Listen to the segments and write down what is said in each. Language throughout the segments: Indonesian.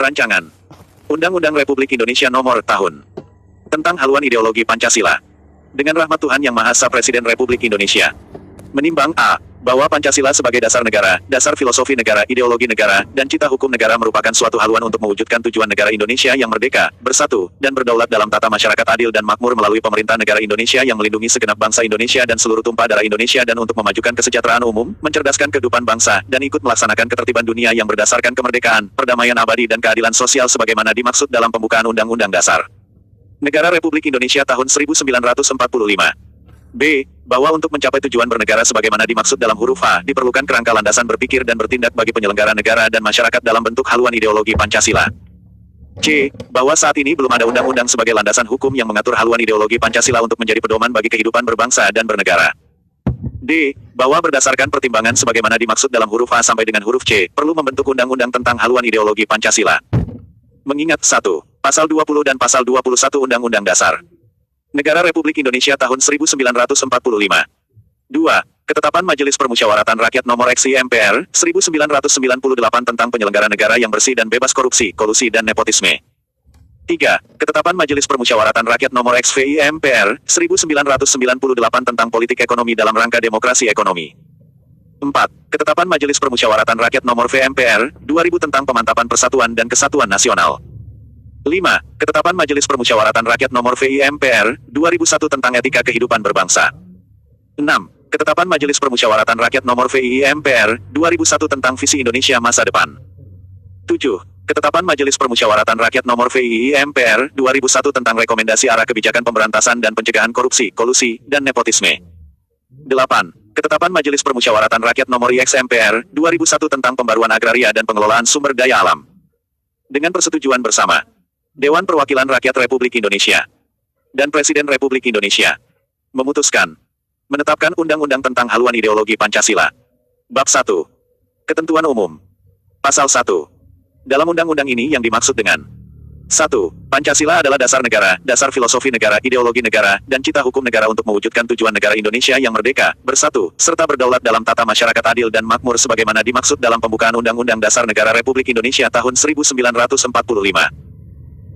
Rancangan Undang-Undang Republik Indonesia Nomor Tahun tentang Haluan Ideologi Pancasila. Dengan rahmat Tuhan Yang Maha Esa Presiden Republik Indonesia menimbang A. Bahwa Pancasila sebagai dasar negara, dasar filosofi negara, ideologi negara, dan cita hukum negara merupakan suatu haluan untuk mewujudkan tujuan negara Indonesia yang merdeka, bersatu, dan berdaulat dalam tata masyarakat adil dan makmur melalui pemerintah negara Indonesia yang melindungi segenap bangsa Indonesia dan seluruh tumpah darah Indonesia dan untuk memajukan kesejahteraan umum, mencerdaskan kehidupan bangsa, dan ikut melaksanakan ketertiban dunia yang berdasarkan kemerdekaan, perdamaian abadi dan keadilan sosial sebagaimana dimaksud dalam pembukaan Undang-Undang Dasar Negara Republik Indonesia tahun 1945. B. Bahwa untuk mencapai tujuan bernegara sebagaimana dimaksud dalam huruf A, diperlukan kerangka landasan berpikir dan bertindak bagi penyelenggara negara dan masyarakat dalam bentuk haluan ideologi Pancasila. C. Bahwa saat ini belum ada undang-undang sebagai landasan hukum yang mengatur haluan ideologi Pancasila untuk menjadi pedoman bagi kehidupan berbangsa dan bernegara. D. Bahwa berdasarkan pertimbangan sebagaimana dimaksud dalam huruf A sampai dengan huruf C, perlu membentuk undang-undang tentang haluan ideologi Pancasila. Mengingat 1. Pasal 20 dan Pasal 21 Undang-Undang Dasar Negara Republik Indonesia tahun 1945. 2. Ketetapan Majelis Permusyawaratan Rakyat Nomor XI MPR, 1998 tentang penyelenggara negara yang bersih dan bebas korupsi, kolusi dan nepotisme. 3. Ketetapan Majelis Permusyawaratan Rakyat Nomor XVI MPR, 1998 tentang politik ekonomi dalam rangka demokrasi ekonomi. 4. Ketetapan Majelis Permusyawaratan Rakyat Nomor VMPR, 2000 tentang pemantapan persatuan dan kesatuan nasional. 5. Ketetapan Majelis Permusyawaratan Rakyat Nomor VI-MPR, 2001 tentang etika kehidupan berbangsa. 6. Ketetapan Majelis Permusyawaratan Rakyat Nomor VI-MPR, 2001 tentang visi Indonesia masa depan. 7. Ketetapan Majelis Permusyawaratan Rakyat Nomor VI-MPR, 2001 tentang rekomendasi arah kebijakan pemberantasan dan pencegahan korupsi, kolusi, dan nepotisme. 8. Ketetapan Majelis Permusyawaratan Rakyat Nomor IX-MPR, 2001 tentang pembaruan agraria dan pengelolaan sumber daya alam. Dengan persetujuan bersama Dewan Perwakilan Rakyat Republik Indonesia dan Presiden Republik Indonesia memutuskan menetapkan Undang-Undang tentang Haluan Ideologi Pancasila. Bab 1. Ketentuan Umum. Pasal 1. Dalam undang-undang ini yang dimaksud dengan 1. Pancasila adalah dasar negara, dasar filosofi negara, ideologi negara, dan cita hukum negara untuk mewujudkan tujuan negara Indonesia yang merdeka, bersatu, serta berdaulat dalam tata masyarakat adil dan makmur sebagaimana dimaksud dalam pembukaan Undang-Undang Dasar Negara Republik Indonesia tahun 1945.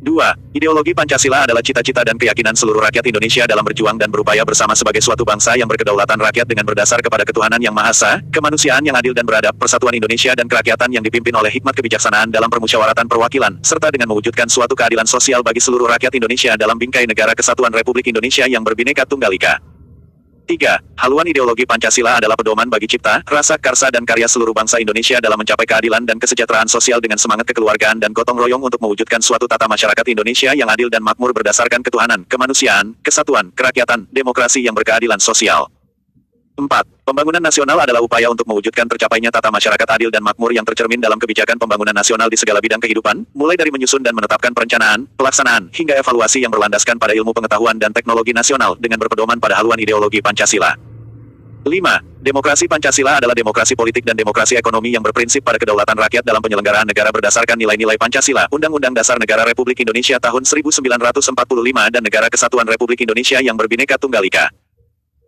2. Ideologi Pancasila adalah cita-cita dan keyakinan seluruh rakyat Indonesia dalam berjuang dan berupaya bersama sebagai suatu bangsa yang berkedaulatan rakyat dengan berdasar kepada ketuhanan yang Maha Esa, kemanusiaan yang adil dan beradab, persatuan Indonesia dan kerakyatan yang dipimpin oleh hikmat kebijaksanaan dalam permusyawaratan perwakilan, serta dengan mewujudkan suatu keadilan sosial bagi seluruh rakyat Indonesia dalam bingkai negara kesatuan Republik Indonesia yang berbineka tunggal ika. 3. Haluan ideologi Pancasila adalah pedoman bagi cipta, rasa, karsa dan karya seluruh bangsa Indonesia dalam mencapai keadilan dan kesejahteraan sosial dengan semangat kekeluargaan dan gotong royong untuk mewujudkan suatu tata masyarakat Indonesia yang adil dan makmur berdasarkan ketuhanan, kemanusiaan, kesatuan, kerakyatan, demokrasi yang berkeadilan sosial. 4. Pembangunan nasional adalah upaya untuk mewujudkan tercapainya tata masyarakat adil dan makmur yang tercermin dalam kebijakan pembangunan nasional di segala bidang kehidupan, mulai dari menyusun dan menetapkan perencanaan, pelaksanaan, hingga evaluasi yang berlandaskan pada ilmu pengetahuan dan teknologi nasional dengan berpedoman pada haluan ideologi Pancasila. 5. Demokrasi Pancasila adalah demokrasi politik dan demokrasi ekonomi yang berprinsip pada kedaulatan rakyat dalam penyelenggaraan negara berdasarkan nilai-nilai Pancasila, Undang-Undang Dasar Negara Republik Indonesia tahun 1945 dan Negara Kesatuan Republik Indonesia yang berbineka tunggal ika.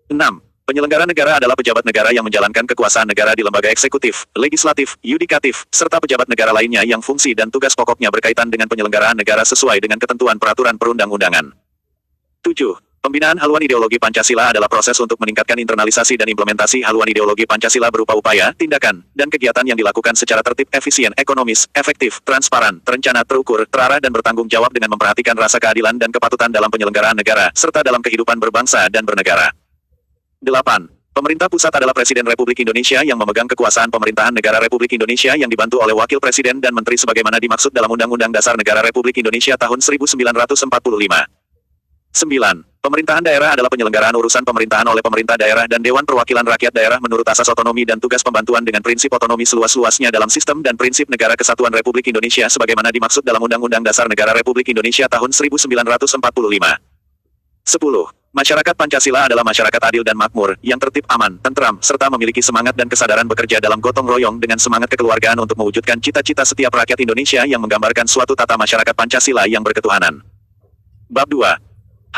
6. Penyelenggara negara adalah pejabat negara yang menjalankan kekuasaan negara di lembaga eksekutif, legislatif, yudikatif, serta pejabat negara lainnya yang fungsi dan tugas pokoknya berkaitan dengan penyelenggaraan negara sesuai dengan ketentuan peraturan perundang-undangan. 7. Pembinaan haluan ideologi Pancasila adalah proses untuk meningkatkan internalisasi dan implementasi haluan ideologi Pancasila berupa upaya, tindakan, dan kegiatan yang dilakukan secara tertib, efisien, ekonomis, efektif, transparan, terencana, terukur, terarah dan bertanggung jawab dengan memperhatikan rasa keadilan dan kepatutan dalam penyelenggaraan negara, serta dalam kehidupan berbangsa dan bernegara. 8. Pemerintah pusat adalah Presiden Republik Indonesia yang memegang kekuasaan pemerintahan negara Republik Indonesia yang dibantu oleh Wakil Presiden dan Menteri sebagaimana dimaksud dalam Undang-Undang Dasar Negara Republik Indonesia tahun 1945. 9. Pemerintahan daerah adalah penyelenggaraan urusan pemerintahan oleh pemerintah daerah dan Dewan Perwakilan Rakyat Daerah menurut asas otonomi dan tugas pembantuan dengan prinsip otonomi seluas-luasnya dalam sistem dan prinsip Negara Kesatuan Republik Indonesia sebagaimana dimaksud dalam Undang-Undang Dasar Negara Republik Indonesia tahun 1945. 10. Masyarakat Pancasila adalah masyarakat adil dan makmur, yang tertib, aman, tentram, serta memiliki semangat dan kesadaran bekerja dalam gotong royong dengan semangat kekeluargaan untuk mewujudkan cita-cita setiap rakyat Indonesia yang menggambarkan suatu tata masyarakat Pancasila yang berketuhanan. Bab 2.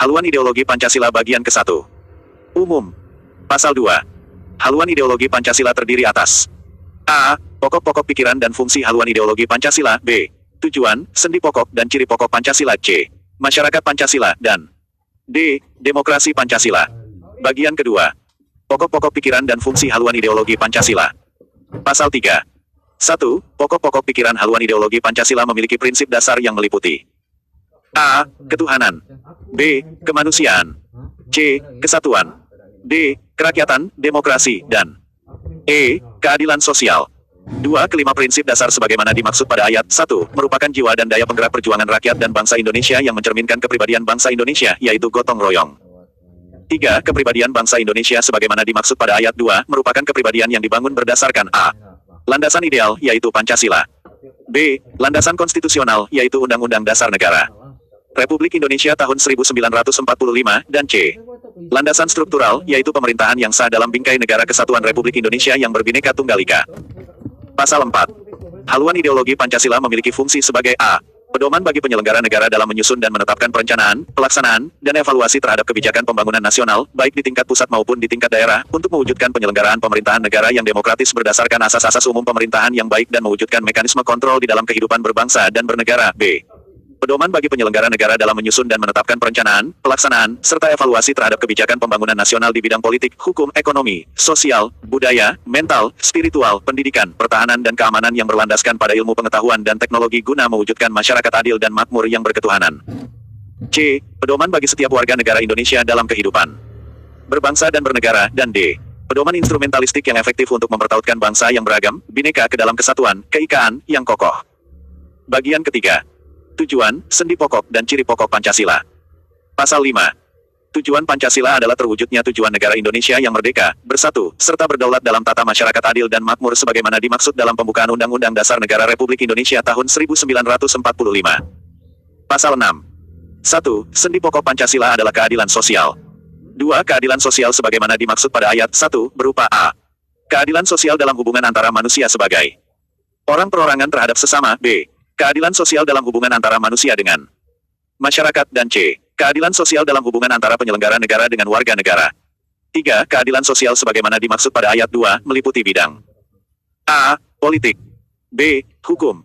Haluan ideologi Pancasila bagian ke-1. Umum. Pasal 2. Haluan ideologi Pancasila terdiri atas A. Pokok-pokok pikiran dan fungsi haluan ideologi Pancasila. B. Tujuan, sendi pokok dan ciri pokok Pancasila. C. Masyarakat Pancasila, dan D. Demokrasi Pancasila. Bagian kedua. Pokok-pokok pikiran dan fungsi haluan ideologi Pancasila. Pasal 3. 1. Pokok-pokok pikiran haluan ideologi Pancasila memiliki prinsip dasar yang meliputi A. Ketuhanan. B. Kemanusiaan. C. Kesatuan. D. Kerakyatan, demokrasi, dan E. Keadilan sosial. 2. Kelima prinsip dasar sebagaimana dimaksud pada ayat 1, merupakan jiwa dan daya penggerak perjuangan rakyat dan bangsa Indonesia yang mencerminkan kepribadian bangsa Indonesia, yaitu gotong royong. 3. Kepribadian bangsa Indonesia sebagaimana dimaksud pada ayat 2, merupakan kepribadian yang dibangun berdasarkan A. Landasan ideal, yaitu Pancasila. B. Landasan konstitusional, yaitu Undang-Undang Dasar Negara Republik Indonesia tahun 1945, dan C. Landasan struktural, yaitu pemerintahan yang sah dalam bingkai negara kesatuan Republik Indonesia yang berbineka tunggal ika. Pasal 4. Haluan ideologi Pancasila memiliki fungsi sebagai A. Pedoman bagi penyelenggara negara dalam menyusun dan menetapkan perencanaan, pelaksanaan, dan evaluasi terhadap kebijakan pembangunan nasional, baik di tingkat pusat maupun di tingkat daerah, untuk mewujudkan penyelenggaraan pemerintahan negara yang demokratis berdasarkan asas-asas umum pemerintahan yang baik dan mewujudkan mekanisme kontrol di dalam kehidupan berbangsa dan bernegara. B. Pedoman bagi penyelenggara negara dalam menyusun dan menetapkan perencanaan, pelaksanaan, serta evaluasi terhadap kebijakan pembangunan nasional di bidang politik, hukum, ekonomi, sosial, budaya, mental, spiritual, pendidikan, pertahanan dan keamanan yang berlandaskan pada ilmu pengetahuan dan teknologi guna mewujudkan masyarakat adil dan makmur yang berketuhanan. C. Pedoman bagi setiap warga negara Indonesia dalam kehidupan berbangsa dan bernegara, dan D. Pedoman instrumentalistik yang efektif untuk mempertautkan bangsa yang beragam, bineka ke dalam kesatuan, keikaan, yang kokoh. Bagian ketiga. Tujuan, sendi pokok dan ciri pokok Pancasila. Pasal 5. Tujuan Pancasila adalah terwujudnya tujuan negara Indonesia yang merdeka, bersatu, serta berdaulat dalam tata masyarakat adil dan makmur sebagaimana dimaksud dalam pembukaan Undang-Undang Dasar Negara Republik Indonesia tahun 1945. Pasal 6. 1. Sendi pokok Pancasila adalah keadilan sosial. 2. Keadilan sosial sebagaimana dimaksud pada ayat 1, berupa A. Keadilan sosial dalam hubungan antara manusia sebagai orang perorangan terhadap sesama. B. Keadilan sosial dalam hubungan antara manusia dengan masyarakat, dan C. Keadilan sosial dalam hubungan antara penyelenggara negara dengan warga negara. 3. Keadilan sosial sebagaimana dimaksud pada ayat 2, meliputi bidang A. Politik. B. Hukum.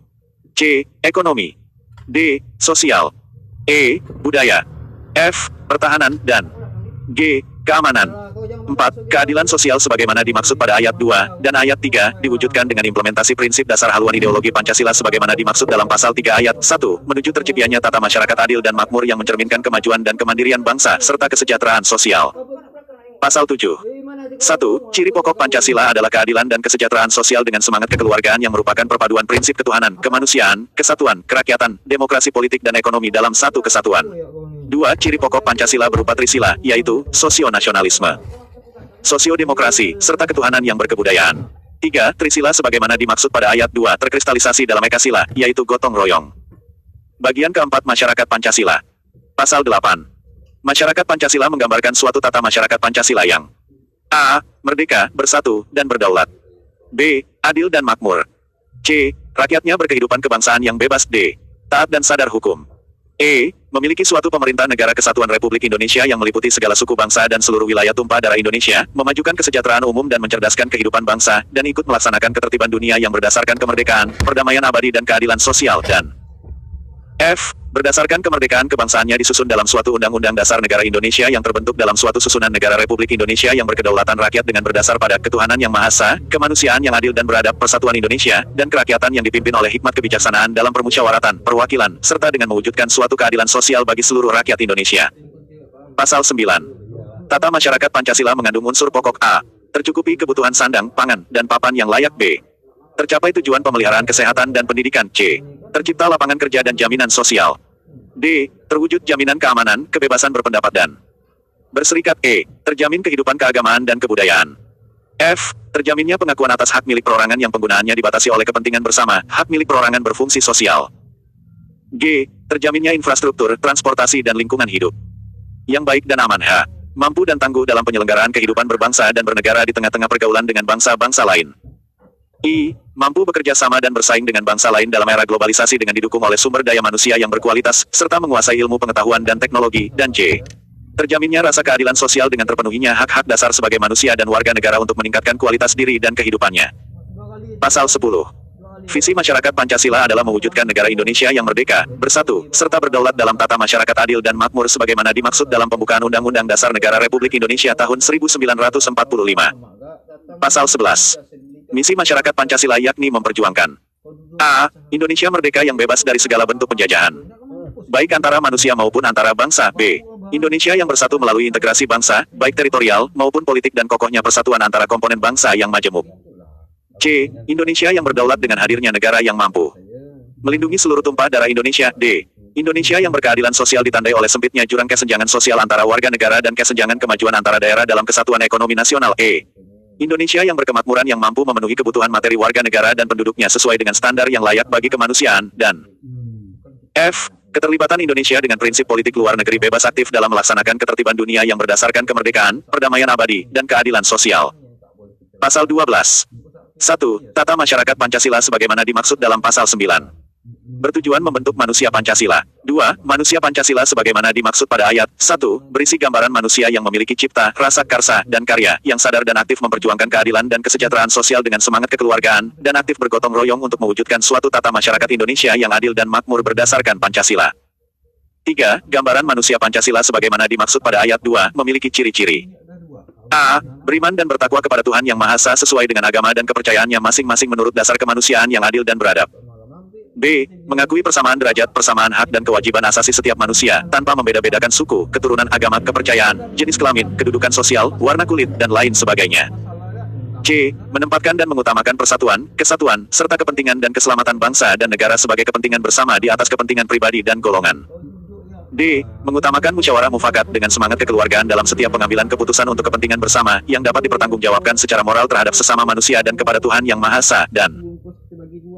C. Ekonomi. D. Sosial. E. Budaya. F. Pertahanan, dan G. Keamanan. 4. Keadilan sosial sebagaimana dimaksud pada ayat 2 dan ayat 3 diwujudkan dengan implementasi prinsip dasar haluan ideologi Pancasila sebagaimana dimaksud dalam pasal 3 ayat 1 menuju terciptanya tata masyarakat adil dan makmur yang mencerminkan kemajuan dan kemandirian bangsa serta kesejahteraan sosial. Pasal 7. 1. Ciri pokok Pancasila adalah keadilan dan kesejahteraan sosial dengan semangat kekeluargaan yang merupakan perpaduan prinsip ketuhanan, kemanusiaan, kesatuan, kerakyatan, demokrasi politik dan ekonomi dalam satu kesatuan. 2. Ciri pokok Pancasila berupa trisila, yaitu sosionasionalisme, sosiodemokrasi, serta ketuhanan yang berkebudayaan. 3. Trisila sebagaimana dimaksud pada ayat 2 terkristalisasi dalam ekasila, yaitu gotong royong. Bagian keempat masyarakat Pancasila. Pasal 8. Masyarakat Pancasila menggambarkan suatu tata masyarakat Pancasila yang A. Merdeka, bersatu, dan berdaulat. B. Adil dan makmur. C. Rakyatnya berkehidupan kebangsaan yang bebas. D. Taat dan sadar hukum. E. Memiliki suatu pemerintah negara kesatuan Republik Indonesia yang meliputi segala suku bangsa dan seluruh wilayah tumpah darah Indonesia, memajukan kesejahteraan umum dan mencerdaskan kehidupan bangsa, dan ikut melaksanakan ketertiban dunia yang berdasarkan kemerdekaan, perdamaian abadi dan keadilan sosial, dan F. Berdasarkan kemerdekaan kebangsaannya disusun dalam suatu Undang-Undang Dasar Negara Indonesia yang terbentuk dalam suatu susunan negara Republik Indonesia yang berkedaulatan rakyat dengan berdasar pada ketuhanan yang Maha Esa, kemanusiaan yang adil dan beradab, persatuan Indonesia, dan kerakyatan yang dipimpin oleh hikmat kebijaksanaan dalam permusyawaratan, perwakilan, serta dengan mewujudkan suatu keadilan sosial bagi seluruh rakyat Indonesia. Pasal 9. Tata masyarakat Pancasila mengandung unsur pokok A. Tercukupi kebutuhan sandang, pangan, dan papan yang layak. B. Tercapai tujuan pemeliharaan kesehatan dan pendidikan. C. Tercipta lapangan kerja dan jaminan sosial. D. Terwujud jaminan keamanan, kebebasan berpendapat dan berserikat. E. Terjamin kehidupan keagamaan dan kebudayaan. F. Terjaminnya pengakuan atas hak milik perorangan yang penggunaannya dibatasi oleh kepentingan bersama, hak milik perorangan berfungsi sosial. G. Terjaminnya infrastruktur, transportasi dan lingkungan hidup yang baik dan aman. H. Mampu dan tangguh dalam penyelenggaraan kehidupan berbangsa dan bernegara di tengah-tengah pergaulan dengan bangsa-bangsa lain. I. Mampu bekerja sama dan bersaing dengan bangsa lain dalam era globalisasi dengan didukung oleh sumber daya manusia yang berkualitas, serta menguasai ilmu pengetahuan dan teknologi. Dan J. Terjaminnya rasa keadilan sosial dengan terpenuhinya hak-hak dasar sebagai manusia dan warga negara untuk meningkatkan kualitas diri dan kehidupannya. Pasal 10. Visi masyarakat Pancasila adalah mewujudkan negara Indonesia yang merdeka, bersatu, serta berdaulat dalam tata masyarakat adil dan makmur sebagaimana dimaksud dalam pembukaan Undang-Undang Dasar Negara Republik Indonesia tahun 1945. Pasal 11. Misi masyarakat Pancasila yakni memperjuangkan A. Indonesia merdeka yang bebas dari segala bentuk penjajahan, baik antara manusia maupun antara bangsa. B. Indonesia yang bersatu melalui integrasi bangsa, baik teritorial maupun politik dan kokohnya persatuan antara komponen bangsa yang majemuk. C. Indonesia yang berdaulat dengan hadirnya negara yang mampu melindungi seluruh tumpah darah Indonesia. D. Indonesia yang berkeadilan sosial ditandai oleh sempitnya jurang kesenjangan sosial antara warga negara dan kesenjangan kemajuan antara daerah dalam kesatuan ekonomi nasional. E. Indonesia yang berkemakmuran yang mampu memenuhi kebutuhan materi warga negara dan penduduknya sesuai dengan standar yang layak bagi kemanusiaan. Dan F. Keterlibatan Indonesia dengan prinsip politik luar negeri bebas aktif dalam melaksanakan ketertiban dunia yang berdasarkan kemerdekaan, perdamaian abadi, dan keadilan sosial. Pasal 12. 1. Tata masyarakat Pancasila sebagaimana dimaksud dalam pasal 9. Bertujuan membentuk manusia Pancasila. 2. Manusia Pancasila sebagaimana dimaksud pada ayat 1, berisi gambaran manusia yang memiliki cipta, rasa karsa, dan karya, yang sadar dan aktif memperjuangkan keadilan dan kesejahteraan sosial dengan semangat kekeluargaan, dan aktif bergotong royong untuk mewujudkan suatu tata masyarakat Indonesia yang adil dan makmur berdasarkan Pancasila. 3. Gambaran manusia Pancasila sebagaimana dimaksud pada ayat 2, memiliki ciri-ciri A. Beriman dan bertakwa kepada Tuhan Yang Maha Esa sesuai dengan agama dan kepercayaannya masing-masing menurut dasar kemanusiaan yang adil dan beradab. B. Mengakui persamaan derajat, persamaan hak dan kewajiban asasi setiap manusia, tanpa membeda-bedakan suku, keturunan agama, kepercayaan, jenis kelamin, kedudukan sosial, warna kulit, dan lain sebagainya. C. Menempatkan dan mengutamakan persatuan, kesatuan, serta kepentingan dan keselamatan bangsa dan negara sebagai kepentingan bersama di atas kepentingan pribadi dan golongan. D. Mengutamakan musyawarah mufakat dengan semangat kekeluargaan dalam setiap pengambilan keputusan untuk kepentingan bersama, yang dapat dipertanggungjawabkan secara moral terhadap sesama manusia dan kepada Tuhan Yang Maha Esa. Dan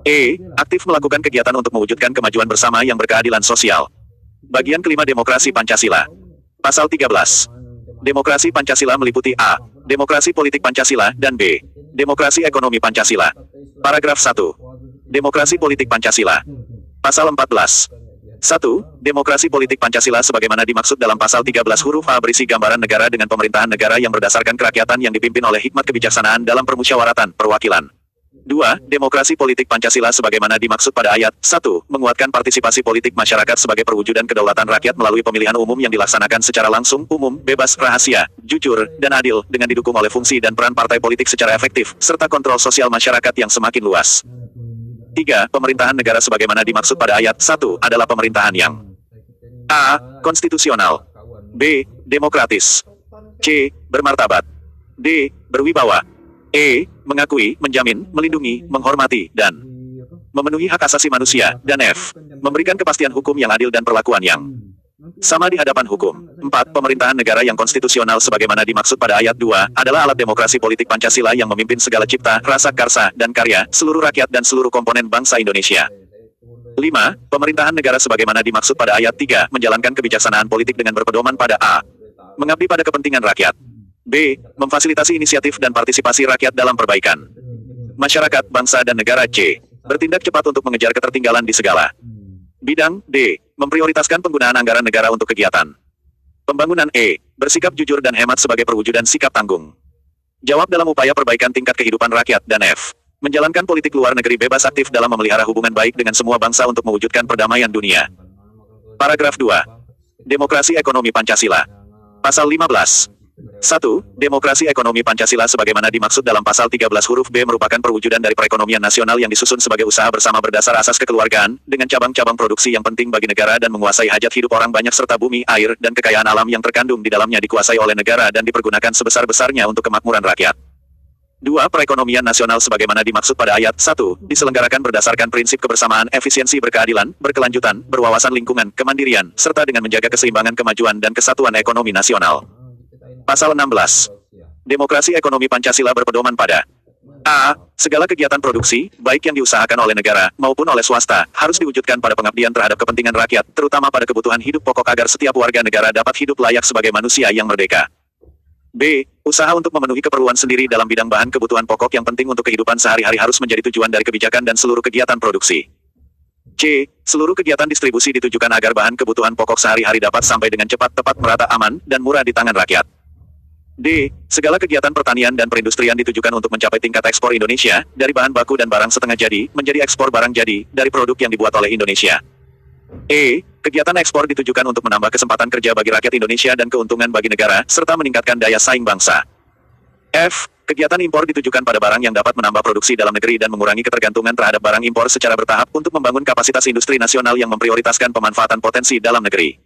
E. Aktif melakukan kegiatan untuk mewujudkan kemajuan bersama yang berkeadilan sosial. Bagian kelima Demokrasi Pancasila. Pasal 13. Demokrasi Pancasila meliputi A. Demokrasi politik Pancasila, dan B. Demokrasi ekonomi Pancasila. Paragraf 1. Demokrasi politik Pancasila. Pasal 14. 1. Demokrasi politik Pancasila sebagaimana dimaksud dalam pasal 13 huruf A berisi gambaran negara dengan pemerintahan negara yang berdasarkan kerakyatan yang dipimpin oleh hikmat kebijaksanaan dalam permusyawaratan, perwakilan. 2. Demokrasi politik Pancasila sebagaimana dimaksud pada ayat 1, menguatkan partisipasi politik masyarakat sebagai perwujudan kedaulatan rakyat melalui pemilihan umum yang dilaksanakan secara langsung, umum, bebas, rahasia, jujur, dan adil, dengan didukung oleh fungsi dan peran partai politik secara efektif, serta kontrol sosial masyarakat yang semakin luas. 3. Pemerintahan negara sebagaimana dimaksud pada ayat 1 adalah pemerintahan yang A. Konstitusional, B. Demokratis, C. Bermartabat, D. Berwibawa, E. Mengakui, menjamin, melindungi, menghormati, dan memenuhi hak asasi manusia, dan F. Memberikan kepastian hukum yang adil dan perlakuan yang sama di hadapan hukum. 4. Pemerintahan negara yang konstitusional sebagaimana dimaksud pada ayat 2 adalah alat demokrasi politik Pancasila yang memimpin segala cipta, rasa karsa, dan karya, seluruh rakyat dan seluruh komponen bangsa Indonesia. 5. Pemerintahan negara sebagaimana dimaksud pada ayat 3 menjalankan kebijaksanaan politik dengan berpedoman pada A. Mengabdi pada kepentingan rakyat, B. Memfasilitasi inisiatif dan partisipasi rakyat dalam perbaikan masyarakat, bangsa dan negara. C. Bertindak cepat untuk mengejar ketertinggalan di segala bidang. D. Memprioritaskan penggunaan anggaran negara untuk kegiatan pembangunan. E. Bersikap jujur dan hemat sebagai perwujudan sikap tanggung jawab dalam upaya perbaikan tingkat kehidupan rakyat. Dan F. Menjalankan politik luar negeri bebas aktif dalam memelihara hubungan baik dengan semua bangsa untuk mewujudkan perdamaian dunia. Paragraf 2. Demokrasi ekonomi Pancasila. Pasal 15. 1. Demokrasi ekonomi Pancasila sebagaimana dimaksud dalam pasal 13 huruf B merupakan perwujudan dari perekonomian nasional yang disusun sebagai usaha bersama berdasar asas kekeluargaan, dengan cabang-cabang produksi yang penting bagi negara dan menguasai hajat hidup orang banyak serta bumi, air, dan kekayaan alam yang terkandung di dalamnya dikuasai oleh negara dan dipergunakan sebesar-besarnya untuk kemakmuran rakyat. 2. Perekonomian nasional sebagaimana dimaksud pada ayat 1, diselenggarakan berdasarkan prinsip kebersamaan, efisiensi, berkeadilan, berkelanjutan, berwawasan lingkungan, kemandirian, serta dengan menjaga keseimbangan kemajuan dan kesatuan ekonomi nasional. Pasal 16. Demokrasi ekonomi Pancasila berpedoman pada A. Segala kegiatan produksi, baik yang diusahakan oleh negara, maupun oleh swasta, harus diwujudkan pada pengabdian terhadap kepentingan rakyat, terutama pada kebutuhan hidup pokok agar setiap warga negara dapat hidup layak sebagai manusia yang merdeka. B. Usaha untuk memenuhi keperluan sendiri dalam bidang bahan kebutuhan pokok yang penting untuk kehidupan sehari-hari harus menjadi tujuan dari kebijakan dan seluruh kegiatan produksi. C. Seluruh kegiatan distribusi ditujukan agar bahan kebutuhan pokok sehari-hari dapat sampai dengan cepat, tepat, merata, aman, dan murah di tangan rakyat. D. Segala kegiatan pertanian dan perindustrian ditujukan untuk mencapai tingkat ekspor Indonesia, dari bahan baku dan barang setengah jadi, menjadi ekspor barang jadi, dari produk yang dibuat oleh Indonesia. E. Kegiatan ekspor ditujukan untuk menambah kesempatan kerja bagi rakyat Indonesia dan keuntungan bagi negara, serta meningkatkan daya saing bangsa. F. Kegiatan impor ditujukan pada barang yang dapat menambah produksi dalam negeri dan mengurangi ketergantungan terhadap barang impor secara bertahap untuk membangun kapasitas industri nasional yang memprioritaskan pemanfaatan potensi dalam negeri.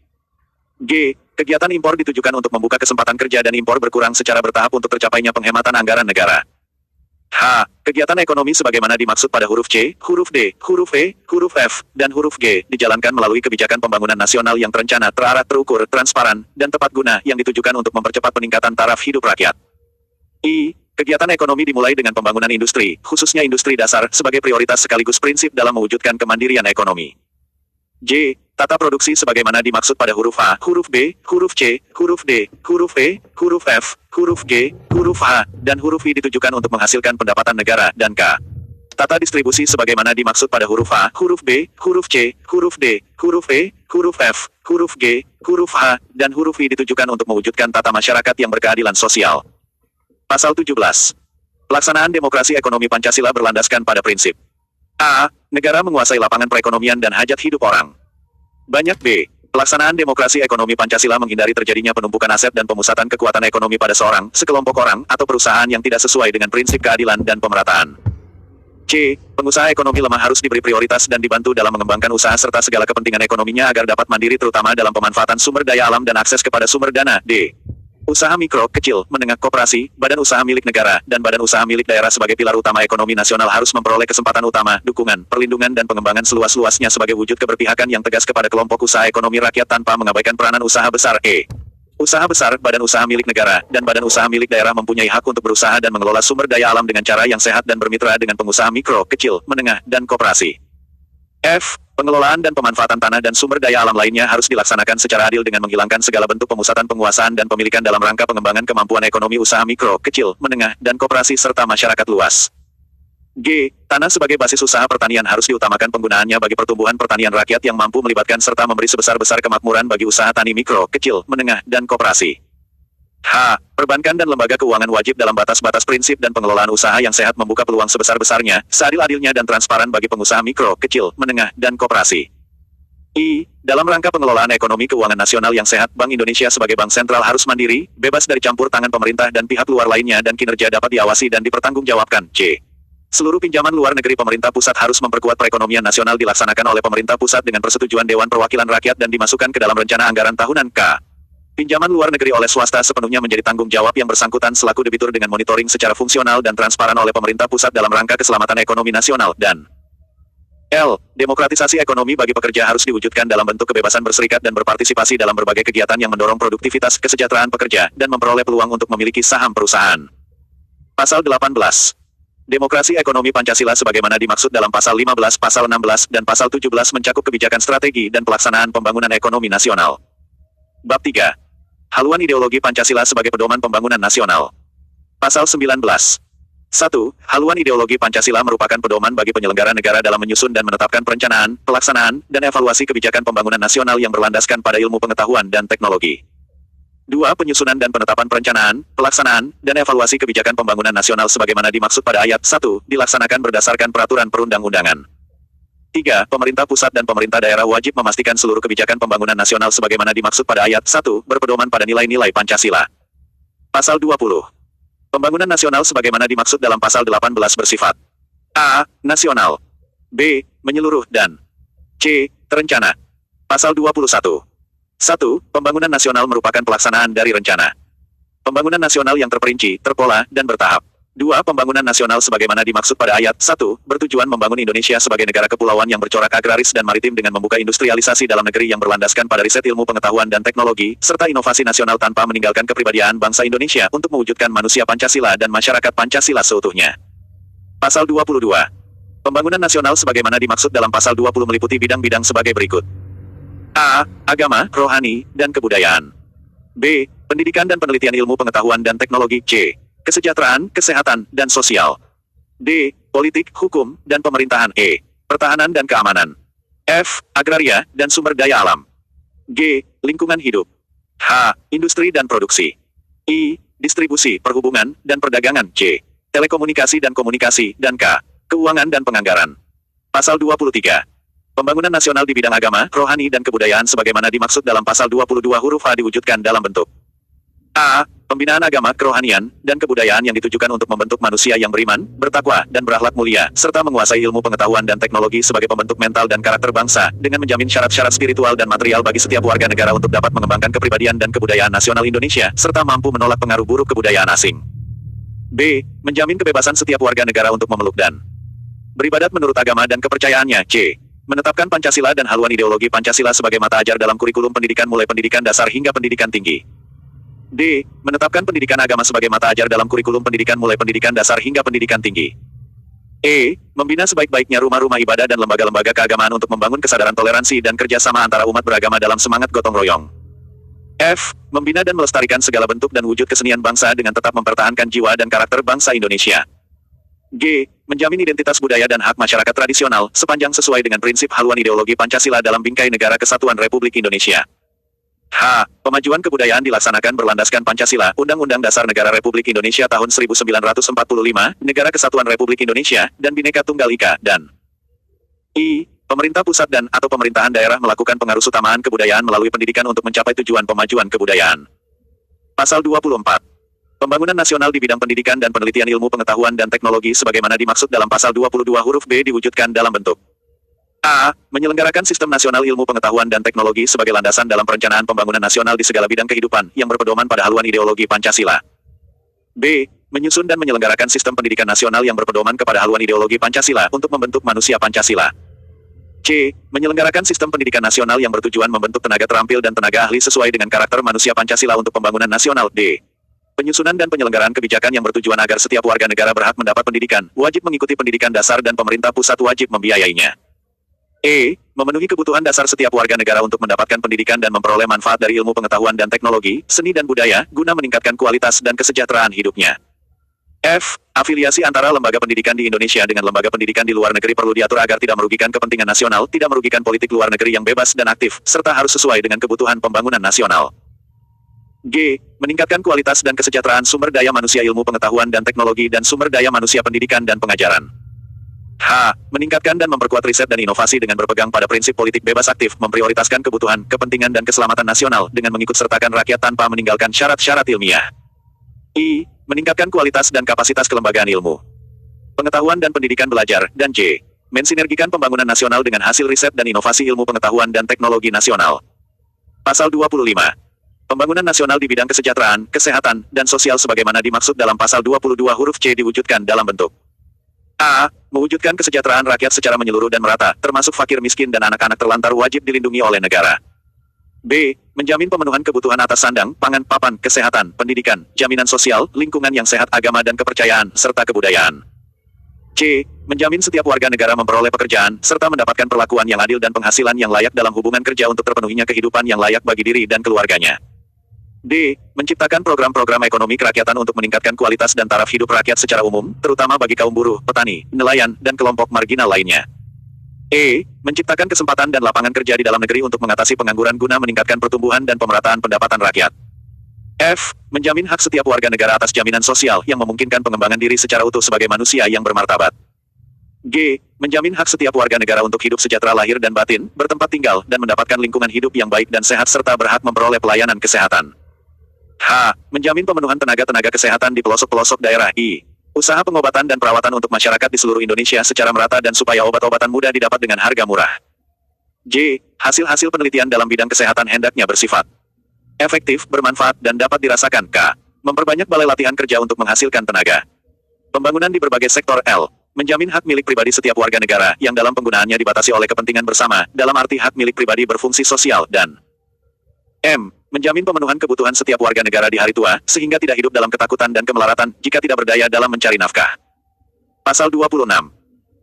G. Kegiatan impor ditujukan untuk membuka kesempatan kerja dan impor berkurang secara bertahap untuk tercapainya penghematan anggaran negara. H. Kegiatan ekonomi sebagaimana dimaksud pada huruf C, huruf D, huruf E, huruf F, dan huruf G, dijalankan melalui kebijakan pembangunan nasional yang terencana, terarah, terukur, transparan, dan tepat guna yang ditujukan untuk mempercepat peningkatan taraf hidup rakyat. I. Kegiatan ekonomi dimulai dengan pembangunan industri, khususnya industri dasar, sebagai prioritas sekaligus prinsip dalam mewujudkan kemandirian ekonomi. J. Tata produksi sebagaimana dimaksud pada huruf A, huruf B, huruf C, huruf D, huruf E, huruf F, huruf G, huruf H, dan huruf I ditujukan untuk menghasilkan pendapatan negara, dan K. Tata distribusi sebagaimana dimaksud pada huruf A, huruf B, huruf C, huruf D, huruf E, huruf F, huruf G, huruf H, dan huruf I ditujukan untuk mewujudkan tata masyarakat yang berkeadilan sosial. Pasal 17. Pelaksanaan demokrasi ekonomi Pancasila berlandaskan pada prinsip A. Negara menguasai lapangan perekonomian dan hajat hidup orang. Banyak B. Pelaksanaan demokrasi ekonomi Pancasila menghindari terjadinya penumpukan aset dan pemusatan kekuatan ekonomi pada seorang, sekelompok orang, atau perusahaan yang tidak sesuai dengan prinsip keadilan dan pemerataan. C. Pengusaha ekonomi lemah harus diberi prioritas dan dibantu dalam mengembangkan usaha serta segala kepentingan ekonominya agar dapat mandiri terutama dalam pemanfaatan sumber daya alam dan akses kepada sumber dana. D. Usaha mikro, kecil, menengah, koperasi, badan usaha milik negara, dan badan usaha milik daerah sebagai pilar utama ekonomi nasional harus memperoleh kesempatan utama, dukungan, perlindungan dan pengembangan seluas-luasnya sebagai wujud keberpihakan yang tegas kepada kelompok usaha ekonomi rakyat tanpa mengabaikan peranan usaha besar. E. Usaha besar, badan usaha milik negara, dan badan usaha milik daerah mempunyai hak untuk berusaha dan mengelola sumber daya alam dengan cara yang sehat dan bermitra dengan pengusaha mikro, kecil, menengah, dan koperasi. F. Pengelolaan dan pemanfaatan tanah dan sumber daya alam lainnya harus dilaksanakan secara adil dengan menghilangkan segala bentuk pemusatan penguasaan dan pemilikan dalam rangka pengembangan kemampuan ekonomi usaha mikro, kecil, menengah, dan koperasi serta masyarakat luas. G. Tanah sebagai basis usaha pertanian harus diutamakan penggunaannya bagi pertumbuhan pertanian rakyat yang mampu melibatkan serta memberi sebesar-besar kemakmuran bagi usaha tani mikro, kecil, menengah, dan koperasi. H. Perbankan dan lembaga keuangan wajib dalam batas-batas prinsip dan pengelolaan usaha yang sehat membuka peluang sebesar-besarnya, seadil-adilnya dan transparan bagi pengusaha mikro, kecil, menengah, dan koperasi. I. Dalam rangka pengelolaan ekonomi keuangan nasional yang sehat, Bank Indonesia sebagai bank sentral harus mandiri, bebas dari campur tangan pemerintah dan pihak luar lainnya dan kinerja dapat diawasi dan dipertanggungjawabkan. C. Seluruh pinjaman luar negeri pemerintah pusat harus memperkuat perekonomian nasional dilaksanakan oleh pemerintah pusat dengan persetujuan Dewan Perwakilan Rakyat dan dimasukkan ke dalam rencana anggaran tahunan. K. Pinjaman luar negeri oleh swasta sepenuhnya menjadi tanggung jawab yang bersangkutan selaku debitur dengan monitoring secara fungsional dan transparan oleh pemerintah pusat dalam rangka keselamatan ekonomi nasional. Dan L. Demokratisasi ekonomi bagi pekerja harus diwujudkan dalam bentuk kebebasan berserikat dan berpartisipasi dalam berbagai kegiatan yang mendorong produktivitas, kesejahteraan pekerja, dan memperoleh peluang untuk memiliki saham perusahaan. Pasal 18. Demokrasi ekonomi Pancasila sebagaimana dimaksud dalam Pasal 15, Pasal 16, dan Pasal 17 mencakup kebijakan strategi dan pelaksanaan pembangunan ekonomi nasional. Bab 3. Haluan ideologi Pancasila sebagai pedoman pembangunan nasional. Pasal 19. 1. Haluan ideologi Pancasila merupakan pedoman bagi penyelenggara negara dalam menyusun dan menetapkan perencanaan, pelaksanaan, dan evaluasi kebijakan pembangunan nasional yang berlandaskan pada ilmu pengetahuan dan teknologi. 2. Penyusunan dan penetapan perencanaan, pelaksanaan, dan evaluasi kebijakan pembangunan nasional sebagaimana dimaksud pada ayat 1, dilaksanakan berdasarkan peraturan perundang-undangan. 3. Pemerintah pusat dan pemerintah daerah wajib memastikan seluruh kebijakan pembangunan nasional sebagaimana dimaksud pada ayat 1, berpedoman pada nilai-nilai Pancasila. Pasal 20. Pembangunan nasional sebagaimana dimaksud dalam Pasal 18 bersifat A. Nasional, B. Menyeluruh, dan C. Terencana. Pasal 21. 1. Pembangunan nasional merupakan pelaksanaan dari rencana pembangunan nasional yang terperinci, terpola, dan bertahap. 2. Pembangunan nasional sebagaimana dimaksud pada ayat 1, bertujuan membangun Indonesia sebagai negara kepulauan yang bercorak agraris dan maritim dengan membuka industrialisasi dalam negeri yang berlandaskan pada riset ilmu pengetahuan dan teknologi, serta inovasi nasional tanpa meninggalkan kepribadian bangsa Indonesia untuk mewujudkan manusia Pancasila dan masyarakat Pancasila seutuhnya. Pasal 22. Pembangunan nasional sebagaimana dimaksud dalam Pasal 20 meliputi bidang-bidang sebagai berikut. A. Agama, rohani, dan kebudayaan. B. Pendidikan dan penelitian ilmu pengetahuan dan teknologi. C. Kesejahteraan, kesehatan, dan sosial. D. Politik, hukum, dan pemerintahan. E. Pertahanan dan keamanan. F. Agraria, dan sumber daya alam. G. Lingkungan hidup. H. Industri dan produksi. I. Distribusi, perhubungan, dan perdagangan. J. Telekomunikasi dan komunikasi, dan K. Keuangan dan penganggaran. Pasal 23. Pembangunan nasional di bidang agama, rohani dan kebudayaan sebagaimana dimaksud dalam pasal 22 huruf A diwujudkan dalam bentuk A. Pembinaan agama, kerohanian, dan kebudayaan yang ditujukan untuk membentuk manusia yang beriman, bertakwa, dan berakhlak mulia, serta menguasai ilmu pengetahuan dan teknologi sebagai pembentuk mental dan karakter bangsa, dengan menjamin syarat-syarat spiritual dan material bagi setiap warga negara untuk dapat mengembangkan kepribadian dan kebudayaan nasional Indonesia, serta mampu menolak pengaruh buruk kebudayaan asing. B. Menjamin kebebasan setiap warga negara untuk memeluk dan beribadat menurut agama dan kepercayaannya. C. Menetapkan Pancasila dan haluan ideologi Pancasila sebagai mata ajar dalam kurikulum pendidikan mulai pendidikan dasar hingga pendidikan tinggi. D. Menetapkan pendidikan agama sebagai mata ajar dalam kurikulum pendidikan mulai pendidikan dasar hingga pendidikan tinggi. E. Membina sebaik-baiknya rumah-rumah ibadah dan lembaga-lembaga keagamaan untuk membangun kesadaran toleransi dan kerjasama antara umat beragama dalam semangat gotong royong. F. Membina dan melestarikan segala bentuk dan wujud kesenian bangsa dengan tetap mempertahankan jiwa dan karakter bangsa Indonesia. G. Menjamin identitas budaya dan hak masyarakat tradisional, sepanjang sesuai dengan prinsip haluan ideologi Pancasila dalam bingkai negara kesatuan Republik Indonesia. H. Pemajuan kebudayaan dilaksanakan berlandaskan Pancasila, Undang-Undang Dasar Negara Republik Indonesia tahun 1945, Negara Kesatuan Republik Indonesia, dan Bhinneka Tunggal Ika, dan I. Pemerintah pusat dan/atau pemerintahan daerah melakukan pengarusutamaan kebudayaan melalui pendidikan untuk mencapai tujuan pemajuan kebudayaan. Pasal 24. Pembangunan nasional di bidang pendidikan dan penelitian ilmu pengetahuan dan teknologi sebagaimana dimaksud dalam pasal 22 huruf B diwujudkan dalam bentuk A. Menyelenggarakan sistem nasional ilmu pengetahuan dan teknologi sebagai landasan dalam perencanaan pembangunan nasional di segala bidang kehidupan yang berpedoman pada haluan ideologi Pancasila. B. Menyusun dan menyelenggarakan sistem pendidikan nasional yang berpedoman kepada haluan ideologi Pancasila untuk membentuk manusia Pancasila. C. Menyelenggarakan sistem pendidikan nasional yang bertujuan membentuk tenaga terampil dan tenaga ahli sesuai dengan karakter manusia Pancasila untuk pembangunan nasional. D. Penyusunan dan penyelenggaraan kebijakan yang bertujuan agar setiap warga negara berhak mendapat pendidikan, wajib mengikuti pendidikan dasar dan pemerintah pusat wajib membiayainya. E. Memenuhi kebutuhan dasar setiap warga negara untuk mendapatkan pendidikan dan memperoleh manfaat dari ilmu pengetahuan dan teknologi, seni dan budaya, guna meningkatkan kualitas dan kesejahteraan hidupnya. F. Afiliasi antara lembaga pendidikan di Indonesia dengan lembaga pendidikan di luar negeri perlu diatur agar tidak merugikan kepentingan nasional, tidak merugikan politik luar negeri yang bebas dan aktif, serta harus sesuai dengan kebutuhan pembangunan nasional. G. Meningkatkan kualitas dan kesejahteraan sumber daya manusia ilmu pengetahuan dan teknologi dan sumber daya manusia pendidikan dan pengajaran. H. Meningkatkan dan memperkuat riset dan inovasi dengan berpegang pada prinsip politik bebas aktif, memprioritaskan kebutuhan, kepentingan dan keselamatan nasional dengan mengikutsertakan rakyat tanpa meninggalkan syarat-syarat ilmiah. I. Meningkatkan kualitas dan kapasitas kelembagaan ilmu, pengetahuan dan pendidikan belajar, dan J. Mensinergikan pembangunan nasional dengan hasil riset dan inovasi ilmu pengetahuan dan teknologi nasional. Pasal 25. Pembangunan nasional di bidang kesejahteraan, kesehatan, dan sosial sebagaimana dimaksud dalam pasal 22 huruf C diwujudkan dalam bentuk A. Mewujudkan kesejahteraan rakyat secara menyeluruh dan merata, termasuk fakir miskin dan anak-anak terlantar wajib dilindungi oleh negara. B. Menjamin pemenuhan kebutuhan atas sandang, pangan, papan, kesehatan, pendidikan, jaminan sosial, lingkungan yang sehat, agama dan kepercayaan, serta kebudayaan. C. Menjamin setiap warga negara memperoleh pekerjaan, serta mendapatkan perlakuan yang adil dan penghasilan yang layak dalam hubungan kerja untuk terpenuhinya kehidupan yang layak bagi diri dan keluarganya. D. Menciptakan program-program ekonomi kerakyatan untuk meningkatkan kualitas dan taraf hidup rakyat secara umum, terutama bagi kaum buruh, petani, nelayan, dan kelompok marginal lainnya. E. Menciptakan kesempatan dan lapangan kerja di dalam negeri untuk mengatasi pengangguran guna meningkatkan pertumbuhan dan pemerataan pendapatan rakyat. F. Menjamin hak setiap warga negara atas jaminan sosial yang memungkinkan pengembangan diri secara utuh sebagai manusia yang bermartabat. G. Menjamin hak setiap warga negara untuk hidup sejahtera lahir dan batin, bertempat tinggal, dan mendapatkan lingkungan hidup yang baik dan sehat serta berhak memperoleh pelayanan kesehatan. H. Menjamin pemenuhan tenaga-tenaga kesehatan di pelosok-pelosok daerah. I. Usaha pengobatan dan perawatan untuk masyarakat di seluruh Indonesia secara merata dan supaya obat-obatan mudah didapat dengan harga murah. J. Hasil-hasil penelitian dalam bidang kesehatan hendaknya bersifat efektif, bermanfaat, dan dapat dirasakan. K. Memperbanyak balai latihan kerja untuk menghasilkan tenaga. Pembangunan di berbagai sektor. L. Menjamin hak milik pribadi setiap warga negara yang dalam penggunaannya dibatasi oleh kepentingan bersama, dalam arti hak milik pribadi berfungsi sosial, dan M. Menjamin pemenuhan kebutuhan setiap warga negara di hari tua, sehingga tidak hidup dalam ketakutan dan kemelaratan, jika tidak berdaya dalam mencari nafkah. Pasal 26.